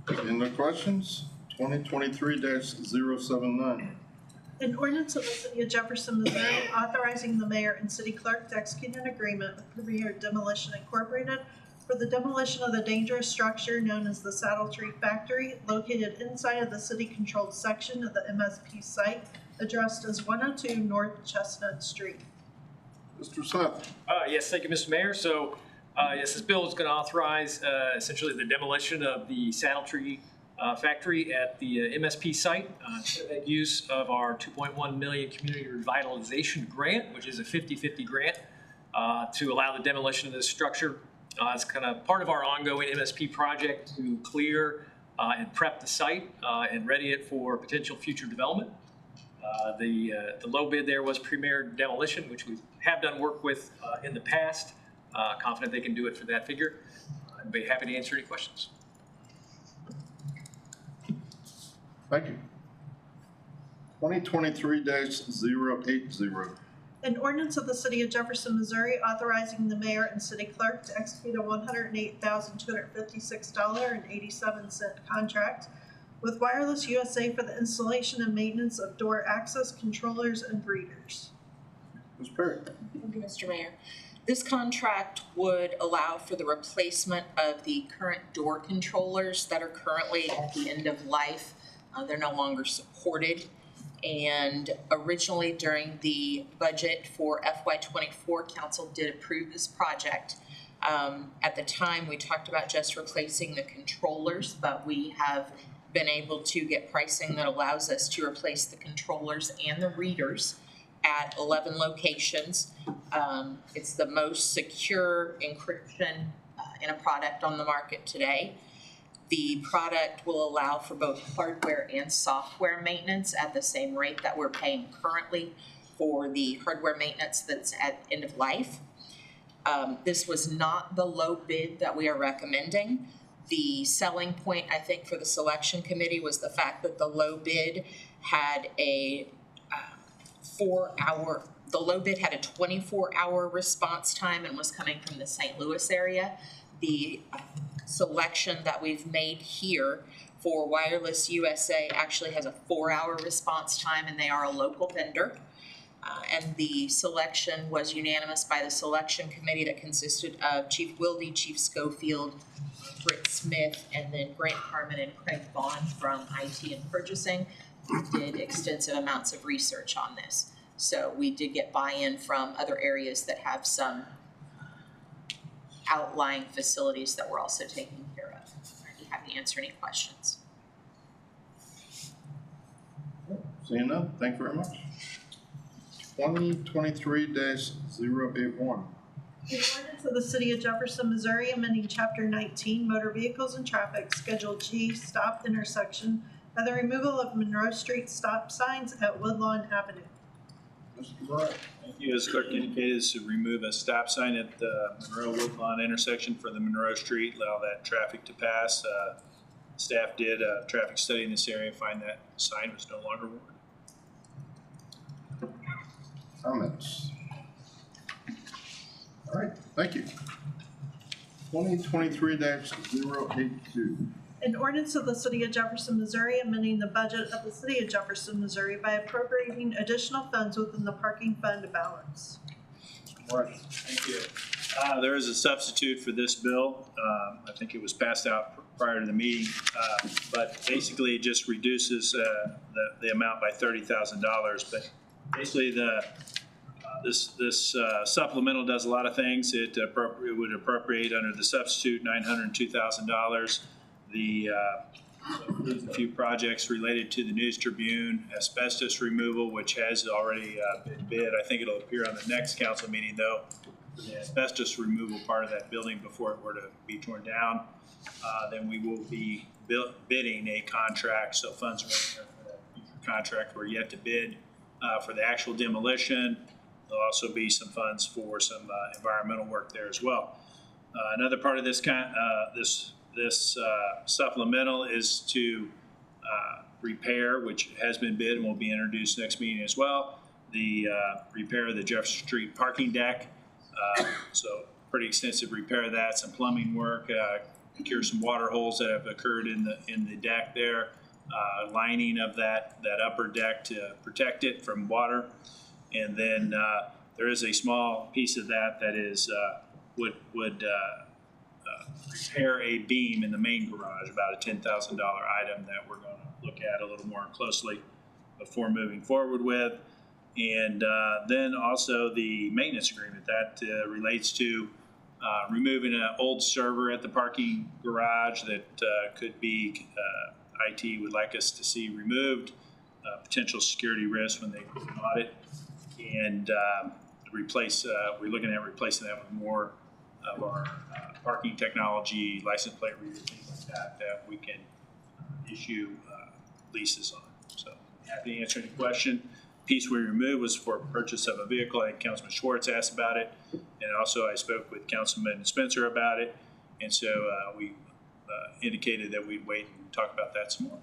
Any other questions? 2023-079. An ordinance of the City of Jefferson, Missouri, authorizing the mayor and city clerk to execute an agreement with Premier Demolition Incorporated for the demolition of the dangerous structure known as the Saddle Tree Factory, located inside of the city-controlled section of the MSP site, addressed as 102 North Chestnut Street. Mr. Seth. Yes, thank you, Mr. Mayor. So, yes, this bill is going to authorize essentially the demolition of the Saddle Tree factory at the MSP site, use of our $2.1 million community revitalization grant, which is a 50-50 grant to allow the demolition of this structure. It's kind of part of our ongoing MSP project to clear and prep the site and ready it for potential future development. The low bid there was Premier Demolition, which we have done work with in the past. Confident they can do it for that figure. I'd be happy to answer any questions. Thank you. 2023-080. An ordinance of the City of Jefferson, Missouri, authorizing the mayor and city clerk to execute a $108,256.87 contract with Wireless USA for the installation and maintenance of door access controllers and breeders. Ms. Perry. Thank you, Mr. Mayor. This contract would allow for the replacement of the current door controllers that are currently at the end of life. They're no longer supported. And originally during the budget for FY24, council did approve this project. At the time, we talked about just replacing the controllers, but we have been able to get pricing that allows us to replace the controllers and the readers at 11 locations. It's the most secure encryption in a product on the market today. The product will allow for both hardware and software maintenance at the same rate that we're paying currently for the hardware maintenance that's at end of life. This was not the low bid that we are recommending. The selling point, I think, for the selection committee was the fact that the low bid had a 24-hour response time and was coming from the St. Louis area. The selection that we've made here for Wireless USA actually has a 4-hour response time, and they are a local vendor. And the selection was unanimous by the selection committee that consisted of Chief Wilde, Chief Schofield, Britt Smith, and then Grant Carmen and Craig Vaughn from IT and Purchasing, who did extensive amounts of research on this. So we did get buy-in from other areas that have some outlying facilities that we're also taking care of. I'd be happy to answer any questions. Seeing none, thank you very much. 2023-081. In ordinance of the City of Jefferson, Missouri, amending Chapter 19, Motor Vehicles and Traffic, Schedule G, Stop Intersection, by the removal of Monroe Street stop signs at Woodlawn Avenue. Mr. Bryant. Thank you. As clerk indicated, is to remove a stop sign at the Monroe Woodlawn intersection for the Monroe Street, allow that traffic to pass. Staff did a traffic study in this area, find that sign was no longer warranted. Comments? All right, thank you. 2023-082. An ordinance of the City of Jefferson, Missouri, amending the budget of the City of Jefferson, Missouri by appropriating additional funds within the parking fund balance. Right. Thank you. There is a substitute for this bill. I think it was passed out prior to the meeting, but basically it just reduces the amount by $30,000. But basically this supplemental does a lot of things. It would appropriate under the substitute $902,000. Includes a few projects related to the News Tribune, asbestos removal, which has already been bid. I think it'll appear on the next council meeting, though, for the asbestos removal part of that building before it were to be torn down. Then we will be bidding a contract, so funds are in there for that future contract. We're yet to bid for the actual demolition. There'll also be some funds for some environmental work there as well. Another part of this supplemental is to repair, which has been bid and will be introduced next meeting as well, the repair of the Jefferson Street parking deck. So pretty extensive repair of that, some plumbing work, cure some water holes that have occurred in the deck there, lining of that upper deck to protect it from water. And then there is a small piece of that is would repair a beam in the main garage, about a $10,000 item that we're going to look at a little more closely before moving forward with. And then also the maintenance agreement that relates to removing an old server at the parking garage that could be IT would like us to see removed, potential security risk when they do an audit, and we're looking at replacing that with more of our parking technology, license plate reader, things like that we can issue leases on. So happy to answer any question. Piece we removed was for purchase of a vehicle. I think Councilman Schwartz asked about it, and also I spoke with Councilman Spencer about it, and so we indicated that we'd wait and talk about that some more.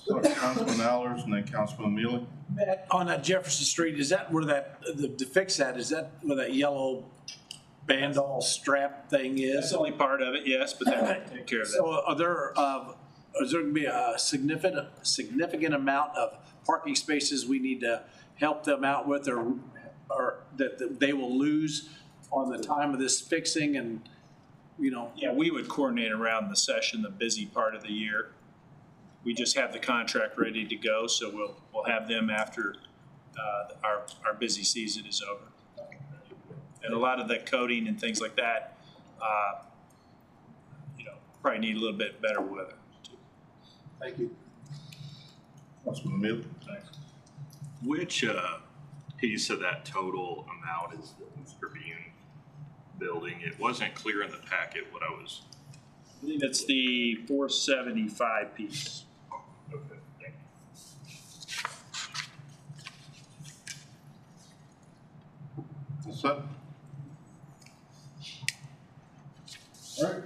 So Councilman Allers and then Councilman Mealy. Matt, on that Jefferson Street, is that where the fix that, is that where that yellow bandol strap thing is? That's only part of it, yes, but that will take care of that. So is there going to be a significant amount of parking spaces we need to help them out with, or that they will lose on the time of this fixing, and Yeah, we would coordinate around the session, the busy part of the year. We just have the contract ready to go, so we'll have them after our busy season is over. And a lot of the coding and things like that, probably need a little bit better weather too. Thank you. Councilman Mealy. Thanks. Which piece of that total amount is the News Tribune building? It wasn't clear in the packet what I was. I believe it's the 475 piece. Okay, thank you. All set? All right.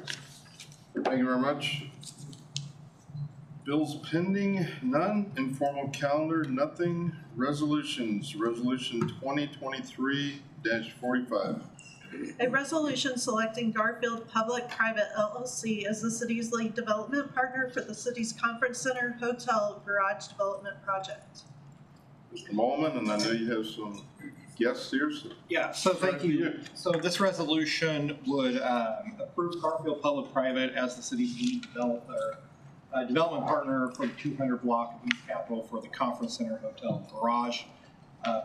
Thank you very much. Bills pending, none. Informal calendar, nothing. Resolutions, resolution 2023-45. A resolution selecting Garfield Public-Private LLC as the city's lead development partner for the city's conference center, hotel, garage development project. Mr. Molman, and I know you have some guests here, so. Yeah, so thank you. So this resolution would approve Garfield Public-Private as the city's lead development partner for the 200 block of East Capitol for the conference center, hotel, and garage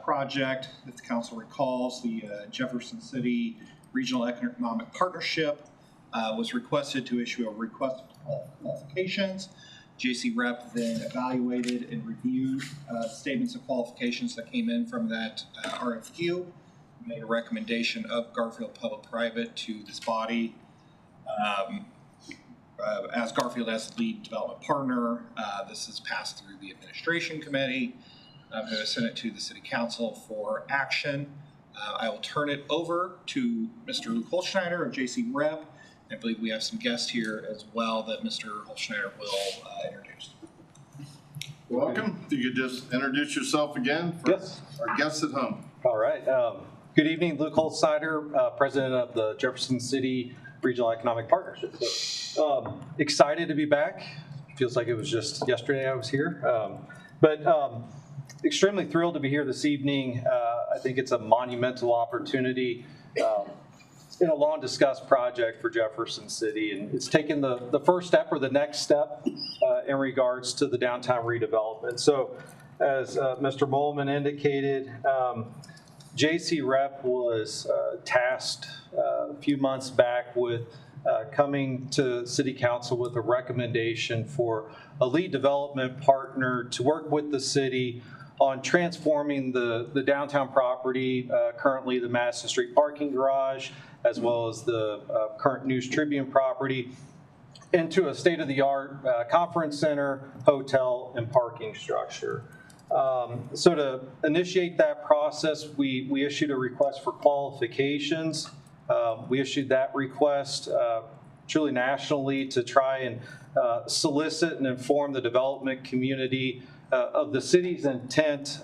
project. If the council recalls, the Jefferson City Regional Economic Partnership was requested to issue a request of qualifications. JC Rep then evaluated and reviewed statements of qualifications that came in from that RFQ, made a recommendation of Garfield Public-Private to this body as Garfield as the lead development partner. This is passed through the administration committee, who has sent it to the city council for action. I will turn it over to Mr. Luke Holzschneider of JC Rep. I believe we have some guests here as well that Mr. Holzschneider will introduce. Welcome. If you could just introduce yourself again for our guests at home. All right. Good evening, Luke Holzschneider, president of the Jefferson City Regional Economic Partnership. So, excited to be back. Feels like it was just yesterday I was here. Extremely thrilled to be here this evening. I think it's a monumental opportunity in a long discussed project for Jefferson City, and it's taken the first step or the next step in regards to the downtown redevelopment. So as Mr. Molman indicated, JC Rep was tasked a few months back with coming to City Council with a recommendation for a lead development partner to work with the city on transforming the downtown property, currently the Madison Street parking garage, as well as the current News Tribune property, into a state-of-the-art conference center, hotel, and parking structure. So to initiate that process, we issued a request for qualifications. We issued that request truly nationally to try and solicit and inform the development community of the city's intent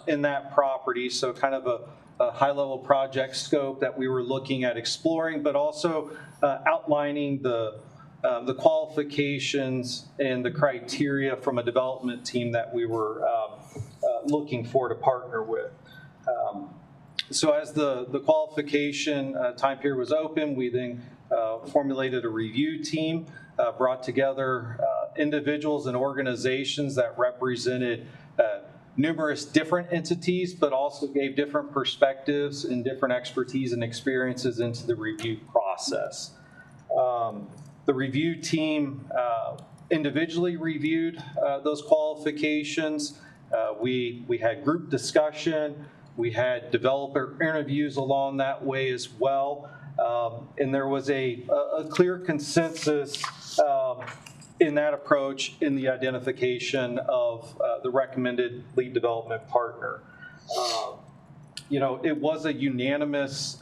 in that property. So kind of a high-level project scope that we were looking at exploring, but also outlining the qualifications and the criteria from a development team that we were looking for to partner with. So as the qualification time period was open, we then formulated a review team, brought together individuals and organizations that represented numerous different entities, but also gave different perspectives and different expertise and experiences into the review process. The review team individually reviewed those qualifications. We had group discussion. We had developer interviews along that way as well. And there was a clear consensus in that approach in the identification of the recommended lead development partner. It was a unanimous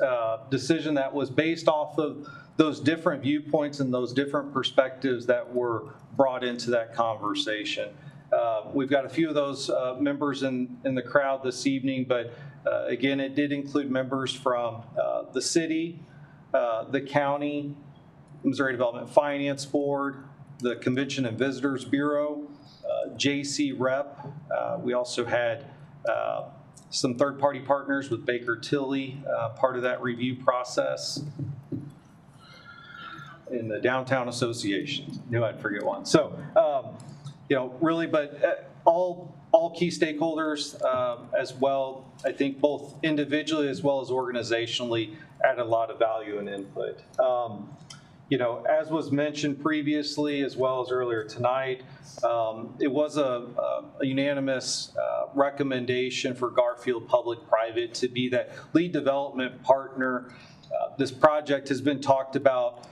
decision that was based off of those different viewpoints and those different perspectives that were brought into that conversation. We've got a few of those members in the crowd this evening, but again, it did include members from the city, the county, Missouri Development Finance Board, the Convention and Visitors Bureau, JC Rep. We also had some third-party partners with Baker Tilly, part of that review process, in the Downtown Association. Knew I'd forget one. So, really, but all key stakeholders as well, I think both individually as well as organizationally added a lot of value and input. As was mentioned previously, as well as earlier tonight, it was a unanimous recommendation for Garfield Public-Private to be that lead development partner. This project has been talked about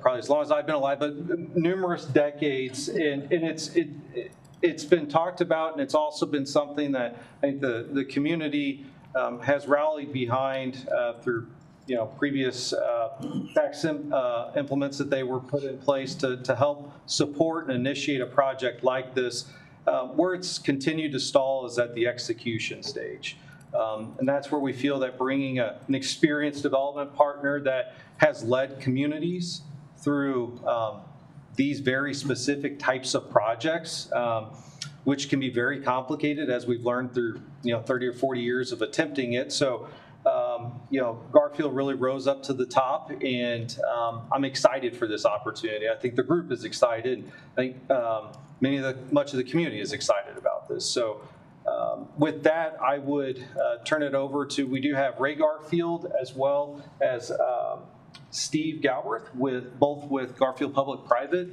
probably as long as I've been alive, but numerous decades, and it's been talked about, and it's also been something that I think the community has rallied behind through previous tax implements that they were put in place to help support and initiate a project like this. Where it's continued to stall is at the execution stage. And that's where we feel that bringing an experienced development partner that has led communities through these very specific types of projects, which can be very complicated, as we've learned through 30 or 40 years of attempting it. So Garfield really rose up to the top, and I'm excited for this opportunity. I think the group is excited. I think much of the community is excited about this. So with that, I would turn it over to, we do have Ray Garfield as well as Steve Galbraith, both with Garfield Public Private,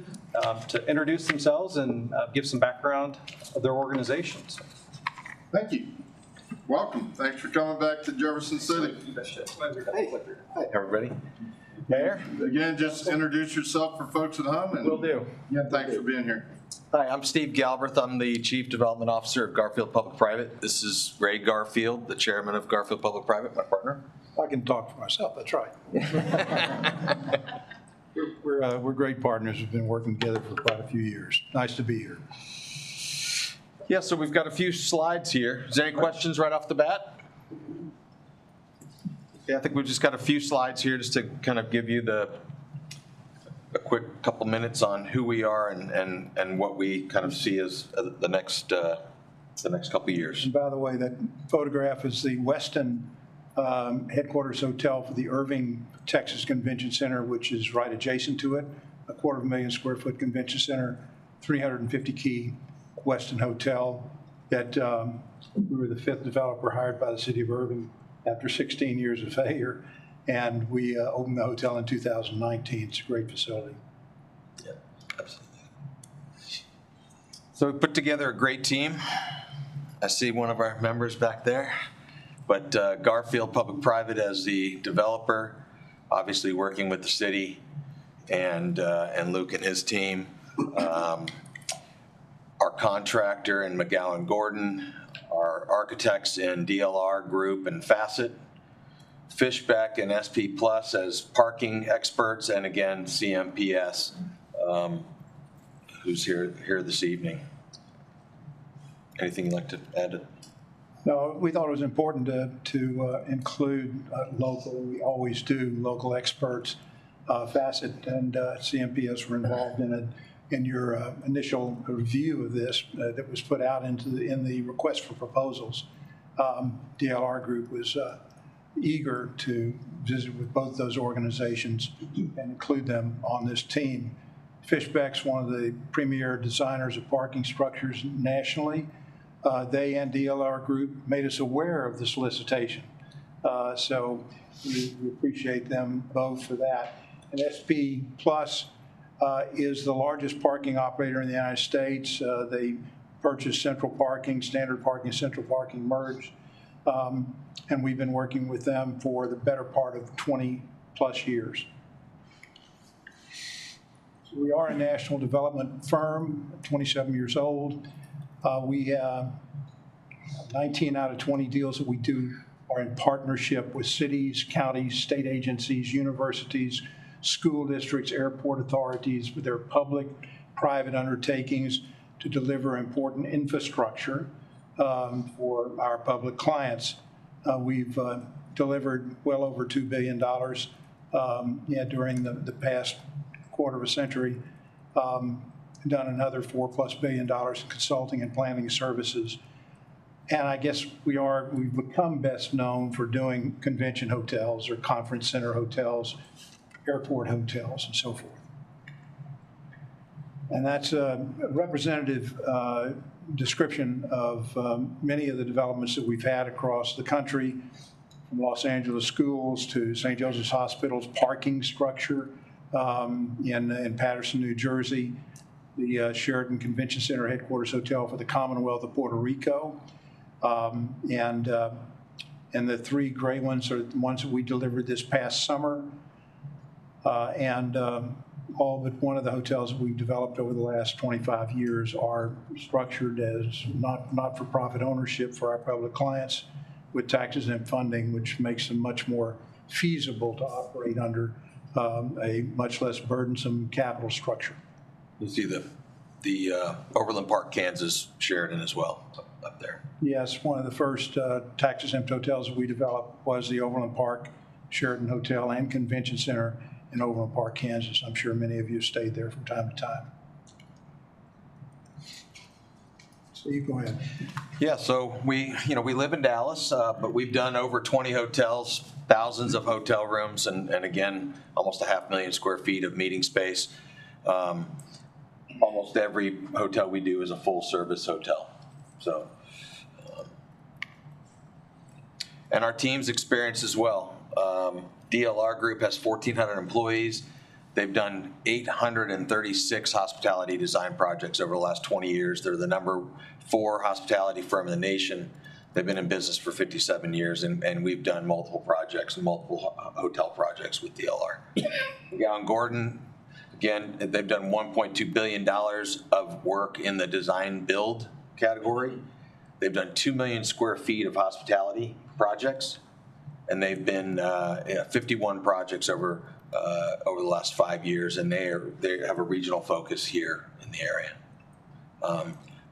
to introduce themselves and give some background of their organizations. Thank you. Welcome. Thanks for coming back to Jefferson City. Hey, everybody. Mayor? Again, just introduce yourself for folks at home. And Will do. Yeah, thanks for being here. Hi, I'm Steve Galbraith. I'm the Chief Development Officer of Garfield Public Private. This is Ray Garfield, the Chairman of Garfield Public Private, my partner. I can talk for myself, that's right. We're great partners. We've been working together for quite a few years. Nice to be here. Yeah, so we've got a few slides here. Is there any questions right off the bat? Yeah, I think we've just got a few slides here just to kind of give you a quick couple minutes on who we are and what we kind of see as the next couple of years. And by the way, that photograph is the Westin headquarters hotel for the Irving, Texas Convention Center, which is right adjacent to it. A 250,000 square foot convention center, 350 key Westin hotel that we were the 5th developer hired by the city of Irving after 16 years of failure. And we opened the hotel in 2019. It's a great facility. Yeah, absolutely. So we put together a great team. I see one of our members back there. But Garfield Public Private as the developer, obviously working with the city and Luke and his team. Our contractor in McGowan Gordon, our architects in DLR Group and Facet, Fishbeck and SP Plus as parking experts, and again, CMPS, who's here this evening. Anything you'd like to add? No, we thought it was important to include local, we always do, local experts. Facet and CMPS were involved in it. In your initial review of this that was put out in the request for proposals, DLR Group was eager to visit with both those organizations and include them on this team. Fishbeck's one of the premier designers of parking structures nationally. They and DLR Group made us aware of the solicitation. So we appreciate them both for that. And SP Plus is the largest parking operator in the United States. They purchased Central Parking, Standard Parking, Central Parking merged. And we've been working with them for the better part of 20 plus years. So we are a national development firm, 27 years old. We have 19 out of 20 deals that we do are in partnership with cities, counties, state agencies, universities, school districts, airport authorities, with their public, private undertakings to deliver important infrastructure for our public clients. We've delivered well over $2 billion during the past quarter of a century, done another $4+ billion in consulting and planning services. And I guess we've become best known for doing convention hotels or conference center hotels, airport hotels, and so forth. And that's a representative description of many of the developments that we've had across the country, from Los Angeles schools to St. Joseph's Hospital's parking structure in Patterson, New Jersey, the Sheraton Convention Center headquarters hotel for the Commonwealth of Puerto Rico, and the 3 gray ones are the ones that we delivered this past summer. All but one of the hotels that we've developed over the last 25 years are structured as not-for-profit ownership for our public clients with tax-exempt funding, which makes them much more feasible to operate under a much less burdensome capital structure. You see the Overland Park, Kansas Sheraton as well. up there. Yes, one of the first tax-exempt hotels we developed was the Overland Park Sheraton Hotel and Convention Center in Overland Park, Kansas. I'm sure many of you have stayed there from time to time. Steve, go ahead. Yeah, so we live in Dallas, but we've done over 20 hotels, thousands of hotel rooms, and again, almost 500,000 square feet of meeting space. Almost every hotel we do is a full-service hotel. So, and our team's experience as well. DLR Group has 1,400 employees. They've done 836 hospitality design projects over the last 20 years. They're the number 4 hospitality firm in the nation. They've been in business for 57 years, and we've done multiple projects, multiple hotel projects with DLR. Gowan Gordon, again, they've done $1.2 billion of work in the design build category. They've done 2 million square feet of hospitality projects, and they've been 51 projects over the last 5 years, and they have a regional focus here in the area.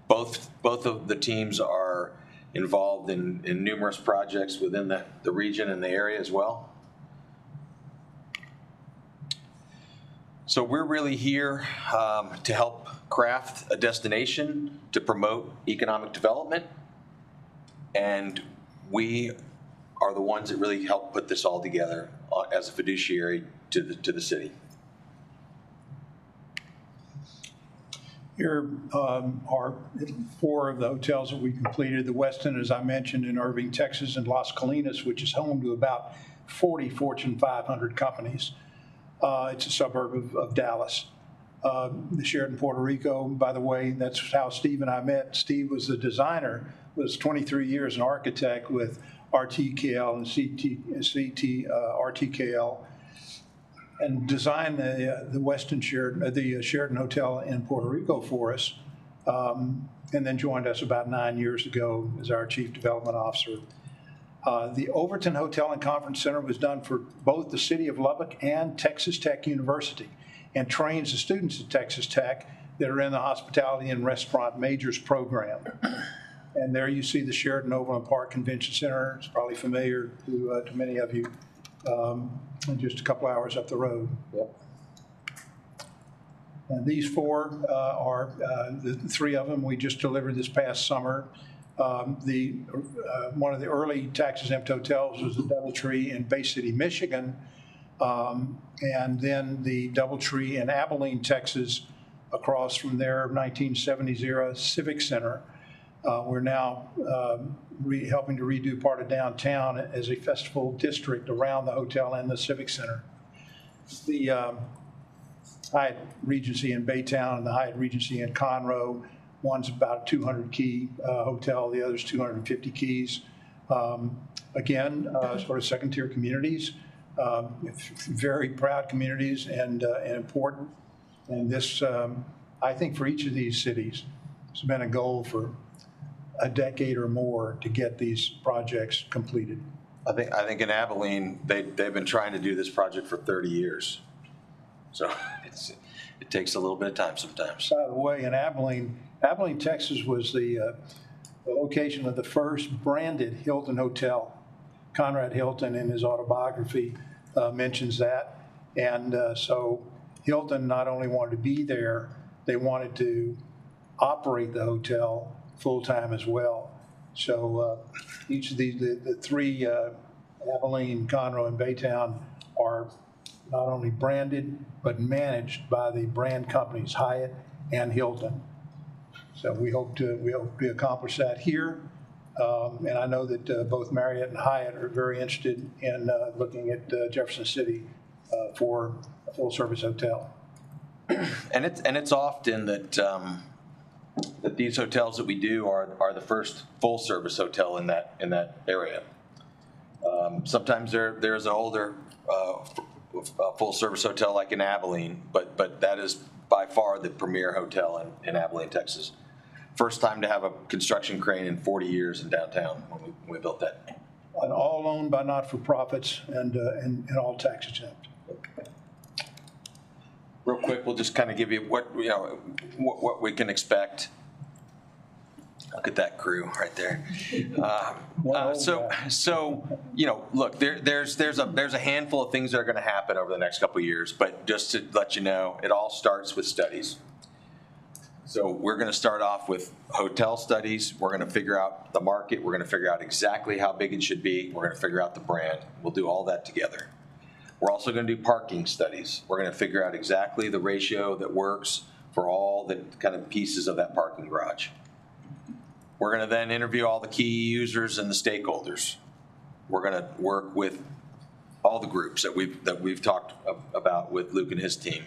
Both of the teams are involved in numerous projects within the region and the area as well. So we're really here to help craft a destination to promote economic development, and we are the ones that really help put this all together as a fiduciary to the city. Here are 4 of the hotels that we completed. The Westin, as I mentioned, in Irving, Texas, and Las Colinas, which is home to about 40 Fortune 500 companies. It's a suburb of Dallas. The Sheraton Puerto Rico, by the way, that's how Steve and I met. Steve was the designer, was 23 years an architect with RTKL and RTKL, and designed the Westin Sheraton, the Sheraton Hotel in Puerto Rico for us, and then joined us about 9 years ago as our Chief Development Officer. The Overton Hotel and Conference Center was done for both the City of Lubbock and Texas Tech University, and trains the students at Texas Tech that are in the Hospitality and Restaurant Majors program. And there you see the Sheraton Overland Park Convention Center. It's probably familiar to many of you, just a couple hours up the road. Yep. And these 4 are the 3 of them we just delivered this past summer. One of the early tax-exempt hotels was the DoubleTree in Bay City, Michigan, and then the DoubleTree in Abilene, Texas, across from their 1970s era Civic Center. We're now helping to redo part of downtown as a festival district around the hotel and the Civic Center. The Hyatt Regency in Baytown and the Hyatt Regency in Conroe, one's about a 200-key hotel, the other's 250 keys. Again, sort of second-tier communities, very proud communities and important. And this, I think for each of these cities, it's been a goal for a decade or more to get these projects completed. I think in Abilene, they've been trying to do this project for 30 years. So it takes a little bit of time sometimes. By the way, in Abilene, Texas was the location of the first branded Hilton hotel. Conrad Hilton in his autobiography mentions that. And so Hilton not only wanted to be there, they wanted to operate the hotel full-time as well. So each of these, the 3, Abilene, Conroe, and Baytown, are not only branded, but managed by the brand companies Hyatt and Hilton. So we hope to accomplish that here. And I know that both Marriott and Hyatt are very interested in looking at Jefferson City for a full-service hotel. And it's often that that these hotels that we do are the first full-service hotel in that area. Sometimes there's an older full-service hotel like in Abilene, but that is by far the premier hotel in Abilene, Texas. First time to have a construction crane in 40 years in downtown when we built that. And all owned by not-for-profits and all tax exempt. Real quick, we'll just kind of give you what we can expect. Look at that crew right there. So you know, look, there's a handful of things that are going to happen over the next couple of years, but just to let you know, it all starts with studies. So we're going to start off with hotel studies. We're going to figure out the market. We're going to figure out exactly how big it should be. We're going to figure out the brand. We'll do all that together. We're also going to do parking studies. We're going to figure out exactly the ratio that works for all the kind of pieces of that parking garage. We're going to then interview all the key users and the stakeholders. We're going to work with all the groups that we've talked about with Luke and his team.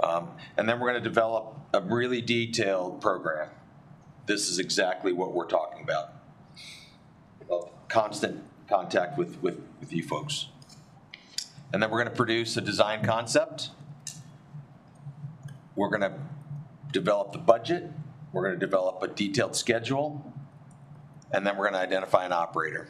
And then we're going to develop a really detailed program. This is exactly what we're talking about. Constant contact with you folks. And then we're going to produce a design concept. We're going to develop the budget. We're going to develop a detailed schedule. And then we're going to identify an operator.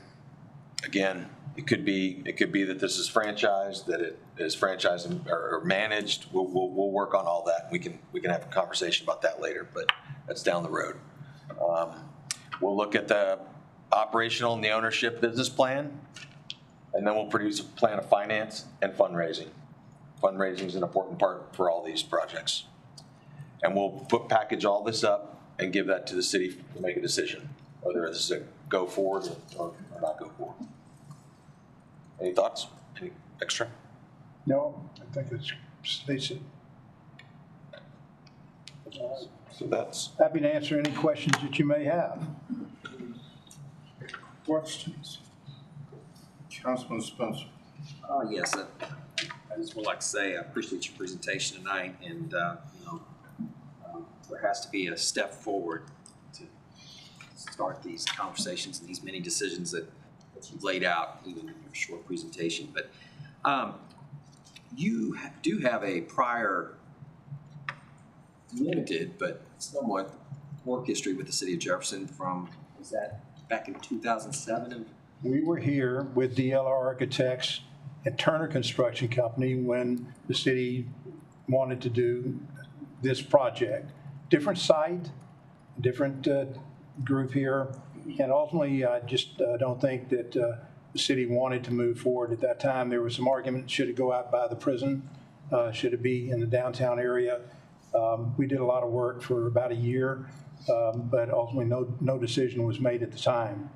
Again, it could be that this is franchised, that it is franchised or managed. We'll work on all that. We can have a conversation about that later, but that's down the road. We'll look at the operational and the ownership business plan, and then we'll produce a plan of finance and fundraising. Fundraising is an important part for all these projects. And we'll package all this up and give that to the city to make a decision, whether this is a go forward or not go forward. Any thoughts? Any extra? No, I think it's Stacy. So that's happy to answer any questions that you may have. Questions? Councilman Spencer. Yes, I just would like to say I appreciate your presentation tonight, and there has to be a step forward to start these conversations and these many decisions that you've laid out, even in your short presentation. But you do have a prior limited but somewhat work history with the city of Jefferson from, was that back in 2007? We were here with DLR Architects and Turner Construction Company when the city wanted to do this project. Different site, different group here, and ultimately I just don't think that the city wanted to move forward at that time. There was some argument, should it go out by the prison? Should it be in the downtown area? We did a lot of work for about a year, but ultimately no decision was made at the time.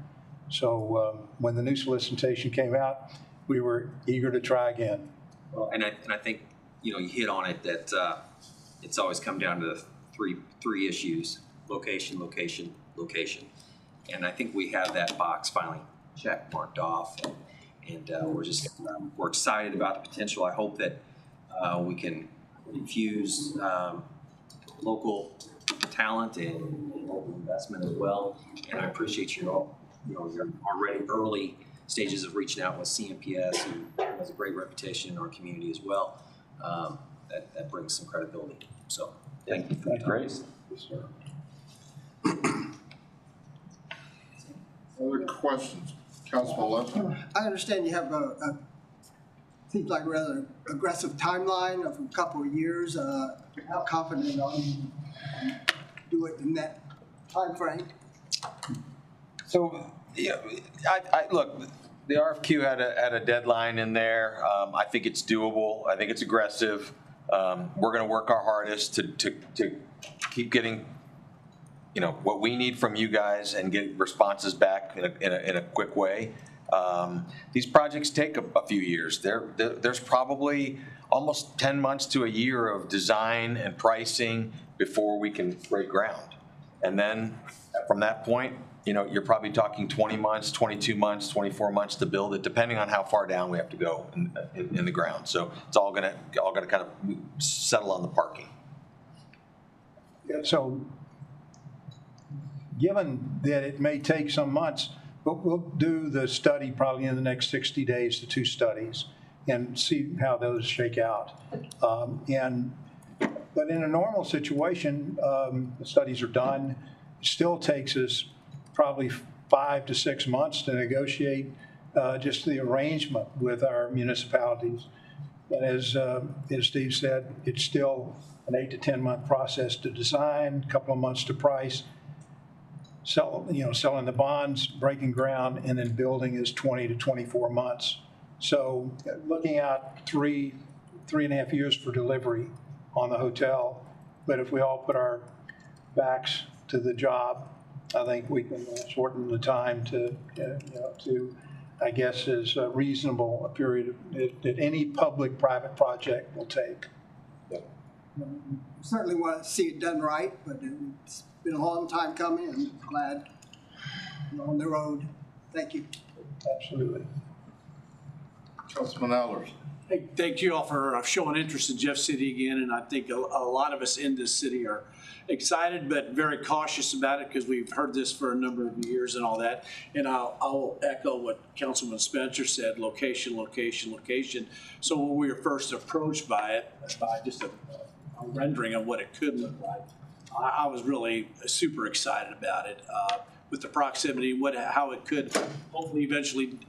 So when the new solicitation came out, we were eager to try again. Well, and I think you hit on it that it's always come down to three issues: location, location, location. And I think we have that box finally marked off, and we're excited about the potential. I hope that we can infuse local talent and local investment as well. And I appreciate your already early stages of reaching out with CMPS, who has a great reputation in our community as well. That brings some credibility. So thank you for your praise. Yes, sir. Other questions? Councilman Lester? I understand you have seems like a rather aggressive timeline of a couple of years. How confident are you to do it in that time frame? So, look, the RFQ had a deadline in there. I think it's doable. I think it's aggressive. We're going to work our hardest to keep getting, what we need from you guys and get responses back in a quick way. These projects take a few years. There's probably almost 10 months to a year of design and pricing before we can break ground. And then from that point, you're probably talking 20 months, 22 months, 24 months to build it, depending on how far down we have to go in the ground. So it's all gonna kind of settle on the parking. So given that it may take some months, we'll do the study probably in the next 60 days, the 2 studies, and see how those shake out. But in a normal situation, the studies are done. It still takes us probably 5 to 6 months to negotiate just the arrangement with our municipalities. And as Steve said, it's still an 8 to 10 month process to design, a couple of months to price. selling the bonds, breaking ground, and then building is 20 to 24 months. So looking at 3.5 years for delivery on the hotel. But if we all put our backs to the job, I think we can shorten the time to I guess, is reasonable a period that any public-private project will take. Certainly want to see it done right, but it's been a long time coming, and I'm glad we're on the road. Thank you. Absolutely. Councilman Allers. Hey, thank you all for showing interest in Jeff City again, and I think a lot of us in this city are excited but very cautious about it because we've heard this for a number of years and all that. And I'll echo what Councilman Spencer said, location, location, location. So when we were first approached by it, by just a rendering of what it could look like, I was really super excited about it with the proximity, how it could hopefully eventually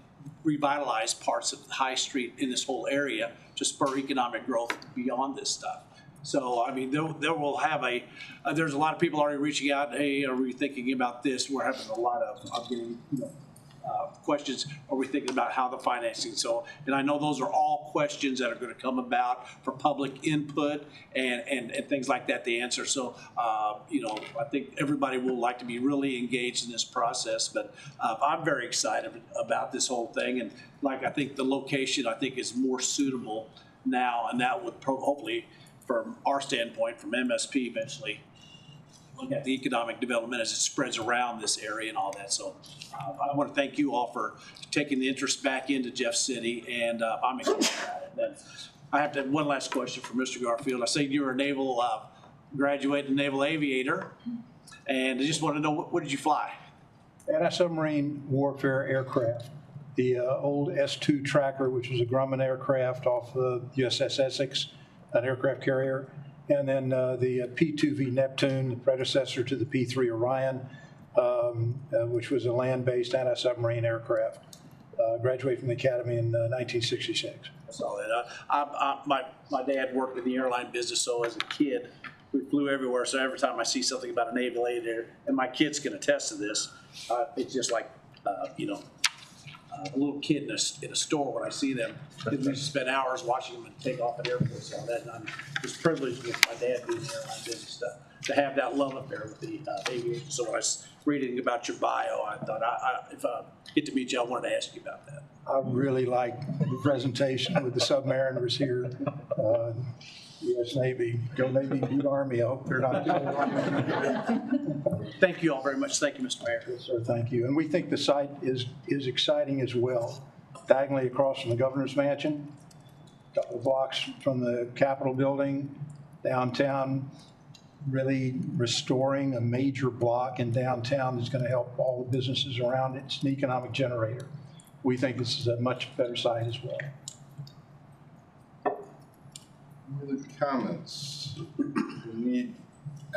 revitalize parts of the High Street in this whole area to spur economic growth beyond this stuff. So, I mean, there will have there's a lot of people already reaching out, hey, are we thinking about this? We're having a lot of getting, questions. Are we thinking about how the financing? So, and I know those are all questions that are going to come about for public input and things like that to answer. So, I think everybody will like to be really engaged in this process, but I'm very excited about this whole thing. And I think the location, I think, is more suitable now, and that would hopefully, from our standpoint, from MSP eventually, look at the economic development as it spreads around this area and all that. So I want to thank you all for taking the interest back into Jeff City, and I'm excited about it. And I have to have one last question for Mr. Garfield. I say you were a naval graduate and naval aviator, and I just want to know, what did you fly? Anti-submarine warfare aircraft. The old S-2 Tracker, which was a Grumman aircraft off the USS Essex, an aircraft carrier, and then the P-2V Neptune, the predecessor to the P-3 Orion, which was a land-based anti-submarine aircraft. Graduated from the Academy in 1966. I saw that. My dad worked in the airline business, so as a kid, we flew everywhere. So every time I see something about a naval aviator, and my kids can attest to this, it's just like, a little kid in a store when I see them. We used to spend hours watching them and take off at airports and all that. And I'm just privileged with my dad doing the airline business stuff to have that love affair with the aviation. So when I was reading about your bio, I thought if I get to meet you, I wanted to ask you about that. I really like the presentation with the submariners here. U.S. Navy, go Navy, beat Army. I hope they're not doing Thank you all very much. Thank you, Mr. Mayor. Yes, sir, thank you. And we think the site is exciting as well. Diagonally across from the governor's mansion, a couple of blocks from the Capitol building, downtown, really restoring a major block in downtown is going to help all the businesses around it. It's an economic generator. We think this is a much better site as well. Any other comments? We need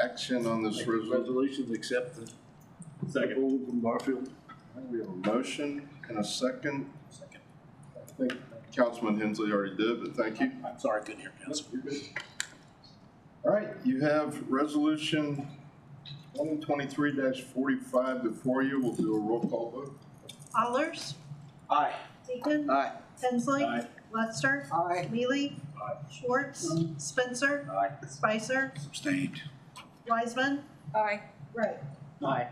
action on this resolution to accept the second from Garfield. We have a motion and a second. I think Councilman Hensley already did, but thank you. I'm sorry, I couldn't hear Councilman. All right, you have resolution 2023-45 before you. We'll do a roll call vote. Allers? Aye. Deacon? Aye. Hensley? Aye. Lester? Aye. Mealy? Schwartz? Spencer? Aye. Spicer? Abstained. Wiseman? Aye. Wright? Aye.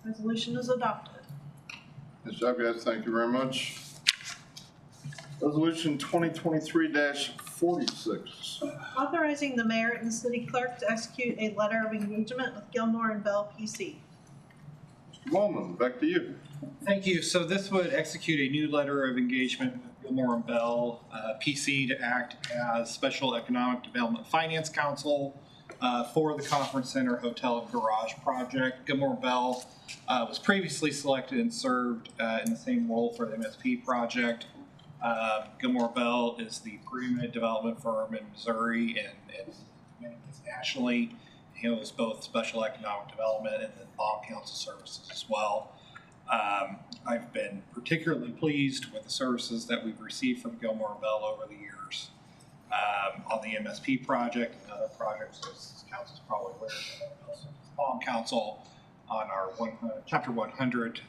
Resolution is adopted. Good job, guys. Thank you very much. Resolution 2023-46. Authorizing the mayor and the city clerk to execute a letter of engagement with Gilmore and Bell PC. Mr. Molman, back to you. Thank you. So this would execute a new letter of engagement with Gilmore and Bell PC to act as Special Economic Development Finance Counsel for the Conference Center Hotel and Garage project. Gilmore and Bell was previously selected and served in the same role for the MSP project. Gilmore Bell is the preeminent development firm in Missouri and nationally. Handles both special economic development and then bond counsel services as well. I've been particularly pleased with the services that we've received from Gilmore and Bell over the years on the MSP project and other projects, as council's probably aware of, bond counsel on our Chapter 100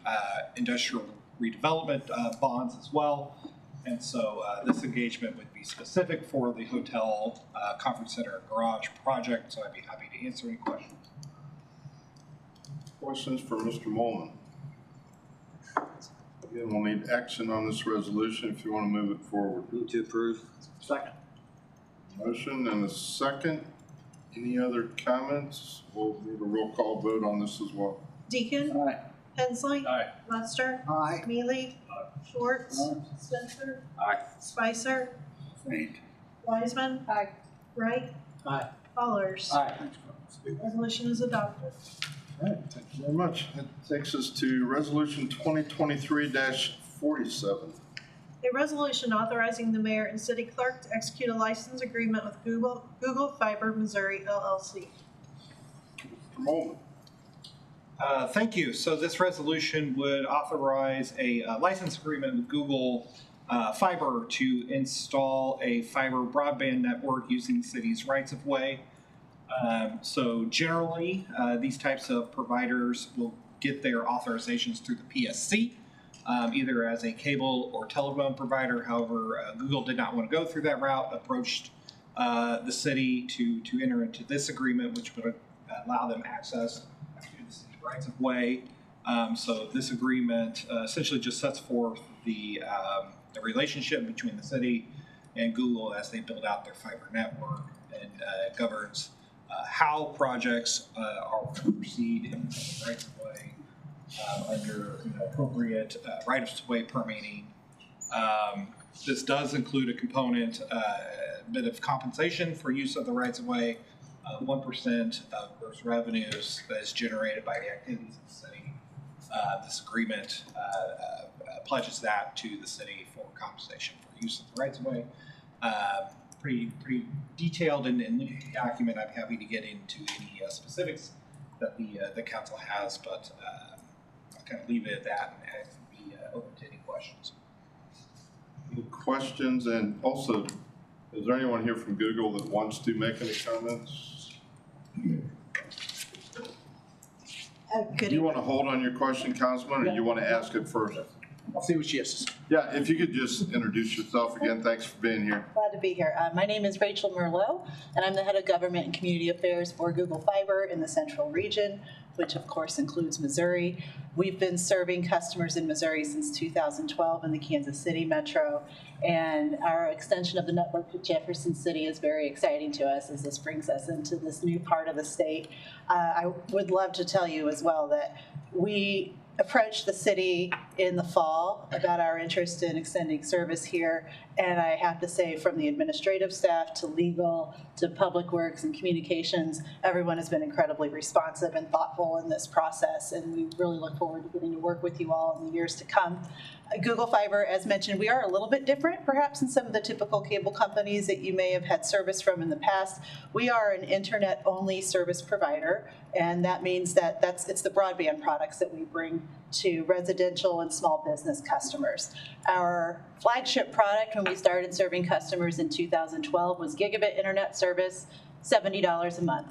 industrial redevelopment bonds as well. And so this engagement would be specific for the hotel, conference center, and garage project, so I'd be happy to answer any questions. Questions for Mr. Molman? Again, we'll need action on this resolution if you want to move it forward. Move to approve. Second. Motion and a second. Any other comments? We'll need a roll call vote on this as well. Deacon. Aye. Hensley. Aye. Lester. Aye. Mealy. Schwartz. Spencer. Aye. Spicer. Wiseman. Aye. Wright. Aye. Fallers. Aye. Resolution is adopted. All right, thank you very much. That takes us to Resolution 2023-47. A resolution authorizing the mayor and city clerk to execute a license agreement with Google Fiber Missouri LLC. Mr. Molman. Thank you. So this resolution would authorize a license agreement with Google Fiber to install a fiber broadband network using the city's rights of way. So generally, these types of providers will get their authorizations through the PSC, either as a cable or telephone provider. However, Google did not want to go through that route, approached the city to enter into this agreement, which would allow them access to the city rights of way. So this agreement essentially just sets forth the relationship between the city and Google as they build out their fiber network, and governs how projects are to proceed in the rights of way under appropriate right of way permitting. This does include a component, a bit of compensation for use of the rights of way. 1% of gross revenues that is generated by the activities of the city. This agreement pledges that to the city for compensation for use of the rights of way. Pretty detailed and lengthy document. I'm happy to get into any specifics that the council has, but I'll kind of leave it at that and be open to any questions. Any questions? And also, is there anyone here from Google that wants to make any comments? Do you want to hold on your question, Councilman, or you want to ask it first? I'll see what she has to say. Yeah, if you could just introduce yourself again. Thanks for being here. Glad to be here. My name is Rachel Merlot, and I'm the head of government and community affairs for Google Fiber in the Central Region, which of course includes Missouri. We've been serving customers in Missouri since 2012 in the Kansas City metro, and our extension of the network to Jefferson City is very exciting to us as this brings us into this new part of the state. I would love to tell you as well that we approached the city in the fall about our interest in extending service here, and I have to say, from the administrative staff to legal to public works and communications, everyone has been incredibly responsive and thoughtful in this process, and we really look forward to getting to work with you all in the years to come. Google Fiber, as mentioned, we are a little bit different perhaps than some of the typical cable companies that you may have had service from in the past. We are an internet-only service provider, and that means that it's the broadband products that we bring to residential and small business customers. Our flagship product when we started serving customers in 2012 was gigabit internet service, $70 a month.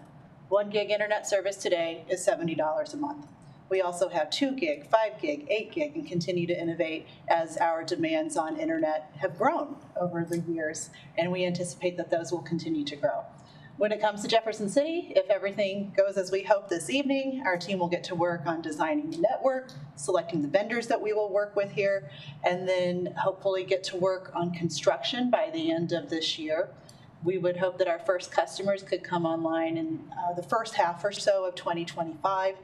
1 gig internet service today is $70 a month. We also have 2 gig, 5 gig, 8 gig, and continue to innovate as our demands on internet have grown over the years, and we anticipate that those will continue to grow. When it comes to Jefferson City, if everything goes as we hope this evening, our team will get to work on designing the network, selecting the vendors that we will work with here, and then hopefully get to work on construction by the end of this year. We would hope that our first customers could come online in the first half or so of 2025.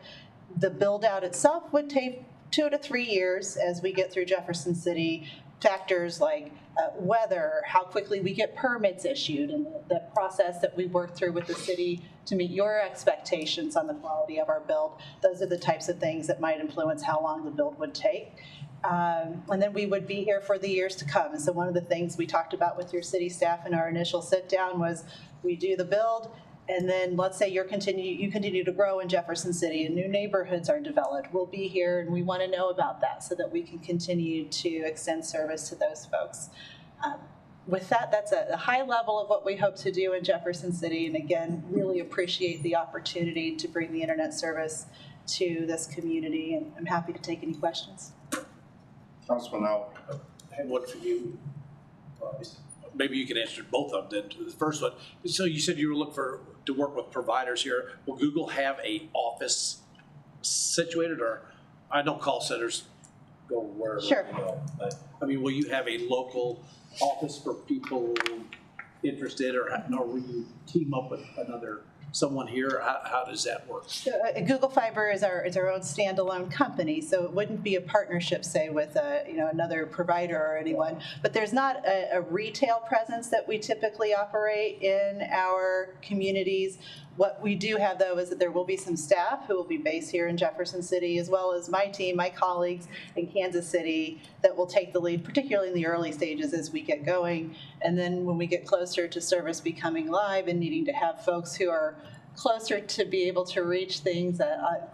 The build out itself would take 2 to 3 years as we get through Jefferson City. Factors like weather, how quickly we get permits issued, and the process that we work through with the city to meet your expectations on the quality of our build. Those are the types of things that might influence how long the build would take. And then we would be here for the years to come. And so one of the things we talked about with your city staff in our initial sit down was we do the build, and then let's say you continue to grow in Jefferson City and new neighborhoods are developed. We'll be here and we want to know about that so that we can continue to extend service to those folks. With that, that's a high level of what we hope to do in Jefferson City. And again, really appreciate the opportunity to bring the internet service to this community, and I'm happy to take any questions. Councilman Al. I have one for you. Maybe you can answer both of them then. The first one, so you said you were looking to work with providers here. Will Google have a office situated, or I know call centers go wherever Sure. they go, but I mean, will you have a local office for people interested, or will you team up with someone here? How does that work? So, Google Fiber is our own standalone company, so it wouldn't be a partnership, say, with another provider or anyone. But there's not a retail presence that we typically operate in our communities. What we do have, though, is that there will be some staff who will be based here in Jefferson City, as well as my team, my colleagues in Kansas City, that will take the lead, particularly in the early stages as we get going. And then when we get closer to service becoming live and needing to have folks who are closer to be able to reach things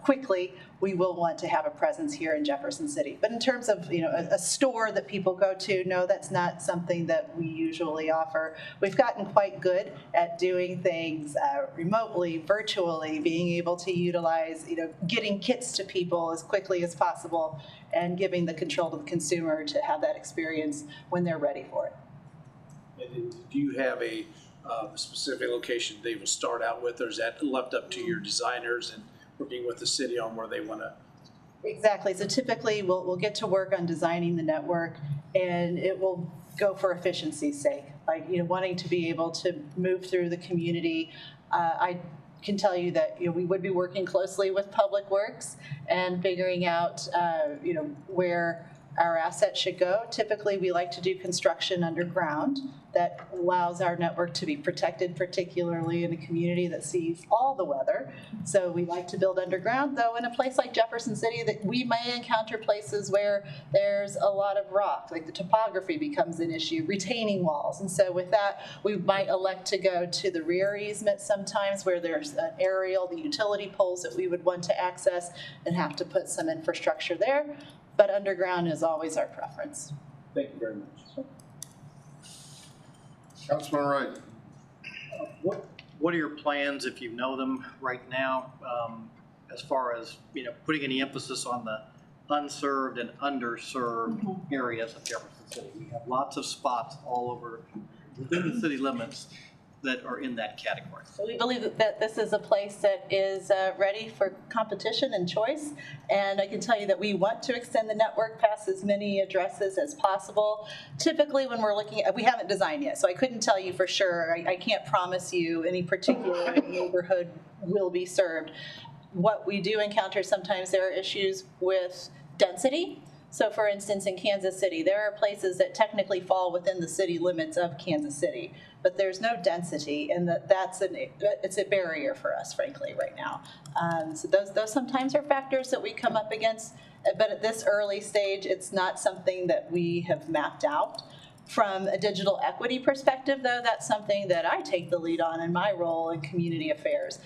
quickly, we will want to have a presence here in Jefferson City. But in terms of a store that people go to, no, that's not something that we usually offer. We've gotten quite good at doing things remotely, virtually, being able to utilize, getting kits to people as quickly as possible and giving the control to the consumer to have that experience when they're ready for it. And do you have a specific location they will start out with, or is that left up to your designers and working with the city on where they want to? Exactly. So typically we'll get to work on designing the network, and it will go for efficiency's sake, like wanting to be able to move through the community. I can tell you that we would be working closely with Public Works and figuring out where our assets should go. Typically, we like to do construction underground that allows our network to be protected, particularly in a community that sees all the weather. So we like to build underground, though in a place like Jefferson City, that we may encounter places where there's a lot of rock, like the topography becomes an issue, retaining walls. And so with that, we might elect to go to the rear easement sometimes where there's an aerial, the utility poles that we would want to access, and have to put some infrastructure there. But underground is always our preference. Thank you very much. Councilman Wright. What are your plans, if you know them right now, as far as putting any emphasis on the unserved and underserved areas of Jefferson City? We have lots of spots all over within the city limits that are in that category. So we believe that this is a place that is ready for competition and choice. And I can tell you that we want to extend the network past as many addresses as possible. Typically when we're looking at, we haven't designed yet, so I couldn't tell you for sure. I can't promise you any particular neighborhood will be served. What we do encounter sometimes, there are issues with density. So for instance, in Kansas City, there are places that technically fall within the city limits of Kansas City, but there's no density, and it's a barrier for us, frankly, right now. So those sometimes are factors that we come up against, but at this early stage, it's not something that we have mapped out. From a digital equity perspective, though, that's something that I take the lead on in my role in community affairs.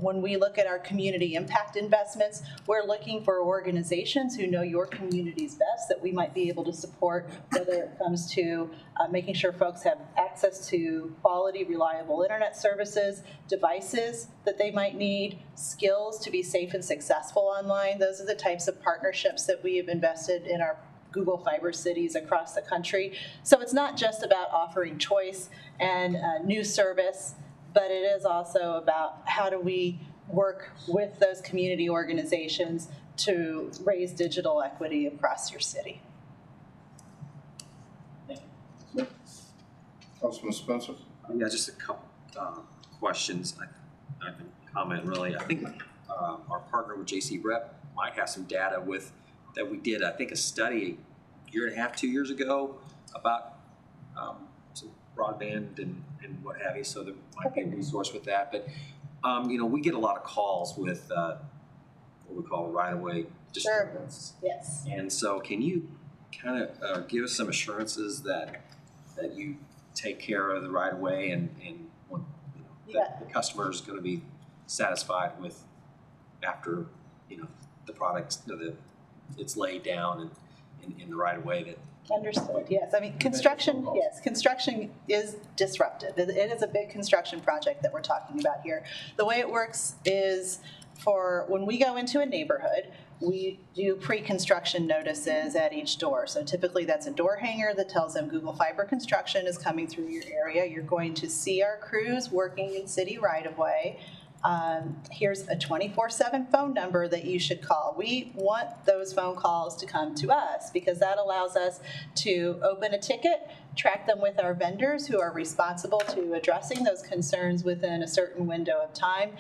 When we look at our community impact investments, we're looking for organizations who know your communities best that we might be able to support, whether it comes to making sure folks have access to quality, reliable internet services, devices that they might need, skills to be safe and successful online. Those are the types of partnerships that we have invested in our Google Fiber cities across the country. So it's not just about offering choice and new service, but it is also about how do we work with those community organizations to raise digital equity across your city. Councilman Spencer. Yeah, just a couple questions. I can comment really. I think our partner with JC Rep might have some data with that we did, I think, a study a year and a half, 2 years ago about some broadband and what have you, so there might be a resource with that. But, we get a lot of calls with what we call right-of-way disturbance. Sure. Yes. And so can you kind of give us some assurances that you take care of the right-of-way and that the customer is going to be satisfied with after, the product, it's laid down in the right of way that. Understood, yes. I mean, construction is disruptive. It is a big construction project that we're talking about here. The way it works is for when we go into a neighborhood, we do pre-construction notices at each door. So typically that's a door hanger that tells them Google Fiber construction is coming through your area. You're going to see our crews working in city right-of-way. Here's a 24/7 phone number that you should call. We want those phone calls to come to us because that allows us to open a ticket, track them with our vendors who are responsible to addressing those concerns within a certain window of time.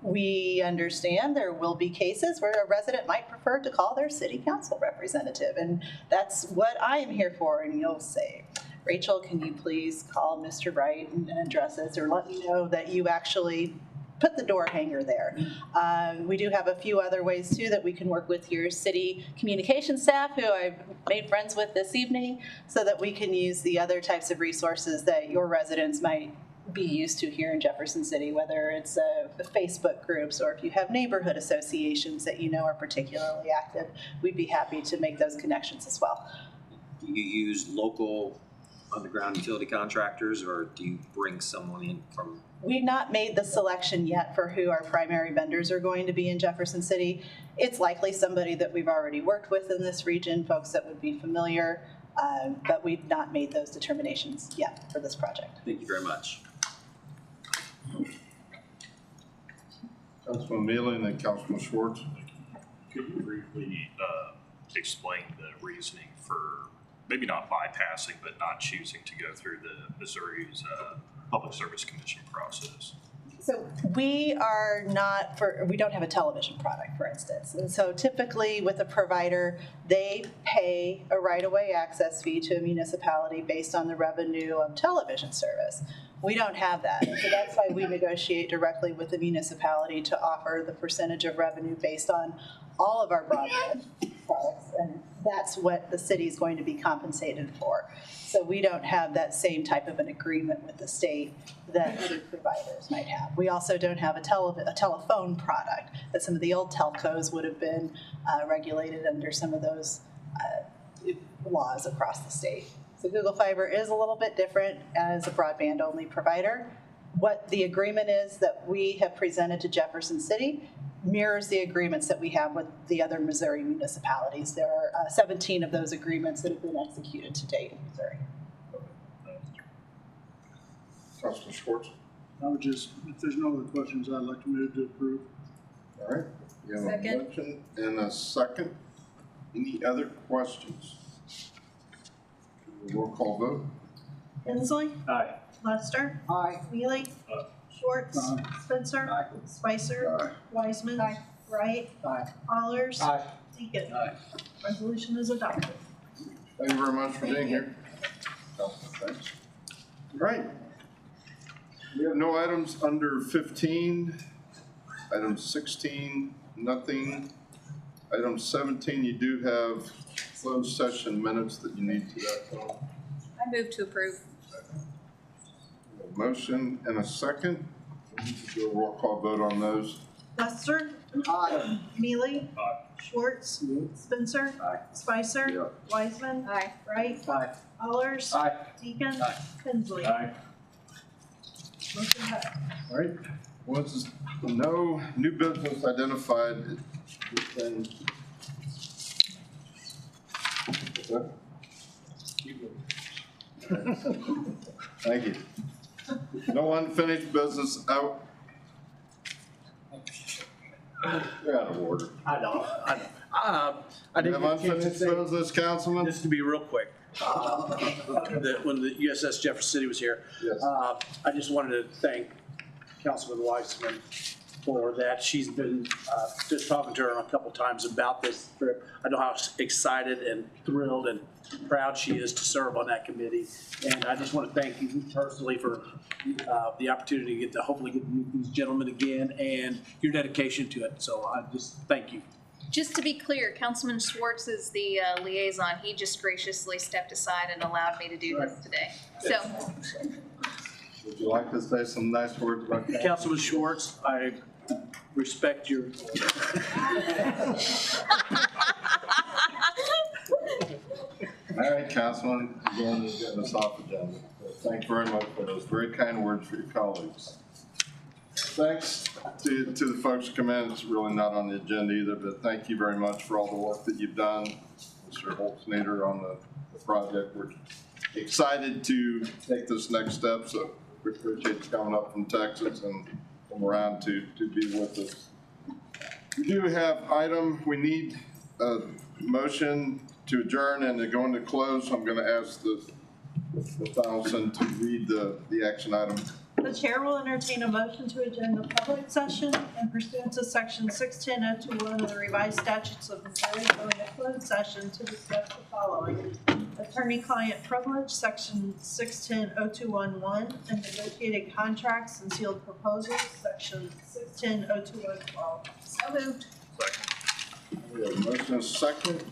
We understand there will be cases where a resident might prefer to call their city council representative, and that's what I am here for. And you'll say, Rachel, can you please call Mr. Wright and address this, or let me know that you actually put the door hanger there. We do have a few other ways too that we can work with your city communication staff, who I've made friends with this evening, so that we can use the other types of resources that your residents might be used to here in Jefferson City, whether it's Facebook groups or if you have neighborhood associations that you know are particularly active, we'd be happy to make those connections as well. Do you use local underground utility contractors, or do you bring someone in from? We've not made the selection yet for who our primary vendors are going to be in Jefferson City. It's likely somebody that we've already worked with in this region, folks that would be familiar, but we've not made those determinations yet for this project. Thank you very much. Councilman Mealy and then Councilman Schwartz. Could you briefly explain the reasoning for maybe not bypassing, but not choosing to go through the Missouri's Public Service Commission process? So we don't have a television product, for instance. And so typically with a provider, they pay a right-of-way access fee to a municipality based on the revenue of television service. We don't have that. So that's why we negotiate directly with the municipality to offer the percentage of revenue based on all of our broadband products. And that's what the city is going to be compensated for. So we don't have that same type of an agreement with the state that other providers might have. We also don't have a telephone product that some of the old telcos would have been regulated under some of those laws across the state. So Google Fiber is a little bit different as a broadband-only provider. What the agreement is that we have presented to Jefferson City mirrors the agreements that we have with the other Missouri municipalities. There are 17 of those agreements that have been executed to date in Missouri. Councilman Schwartz. I would just, if there's no other questions, I'd like to move to approve. All right. You have a motion and a second. Any other questions? Roll call vote. Hensley. Aye. Lester. Aye. Mealy. Schwartz. Spencer. Spicer. Wiseman. Wright. Allers. Deacon. Resolution is adopted. Thank you very much for being here. Thanks. All right. We have no items under 15. Item 16, nothing. Item 17, you do have closed session minutes that you need to act on. I move to approve. A motion and a second. We need to do a roll call vote on those. Lester. Aye. Mealy. Schwartz. Spencer. Spicer. Wiseman. Wright. Allers. Deacon. Hensley. Motion passed. All right. Was no new business identified within. Thank you. No unfinished business out. You're out of order. I know. I You didn't have get a chance to unfinished say, business, Councilman? just to be real quick. When the USS Jefferson City was here, Yes. I just wanted to thank Councilman Weissman for that. She's been, just talking to her a couple times about this trip. I know how excited and thrilled and proud she is to serve on that committee. And I just want to thank you personally for the opportunity to hopefully get to meet these gentlemen again and your dedication to it. So I just thank you. Just to be clear, Councilman Schwartz is the liaison. He just graciously stepped aside and allowed me to do this today. So, Would you like to say some nice words about that? Councilman Schwartz, I respect your. All right, Councilman, again, you're getting us off agenda. Thank you very much for those very kind words for your colleagues. Thanks to the folks who come in. It's really not on the agenda either, but thank you very much for all the work that you've done, Mr. Holtznader, on the project. We're excited to take this next step, so we appreciate you coming up from Texas and from around to be with us. We do have we need a motion to adjourn and to go into close. I'm going to ask the Donaldson to read the action item. The chair will entertain a motion to adjourn the public session and pursuant to section 610-021 of the revised statutes of Missouri, go into closed session to discuss the following: attorney-client privilege, section 610-0211, and negotiated contracts and sealed proposals, section 610-0212. So moved. We have a motion and a second.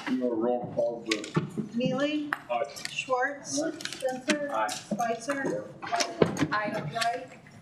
Do a roll call vote. Neely. Schwartz. Spencer. Spicer. Wright.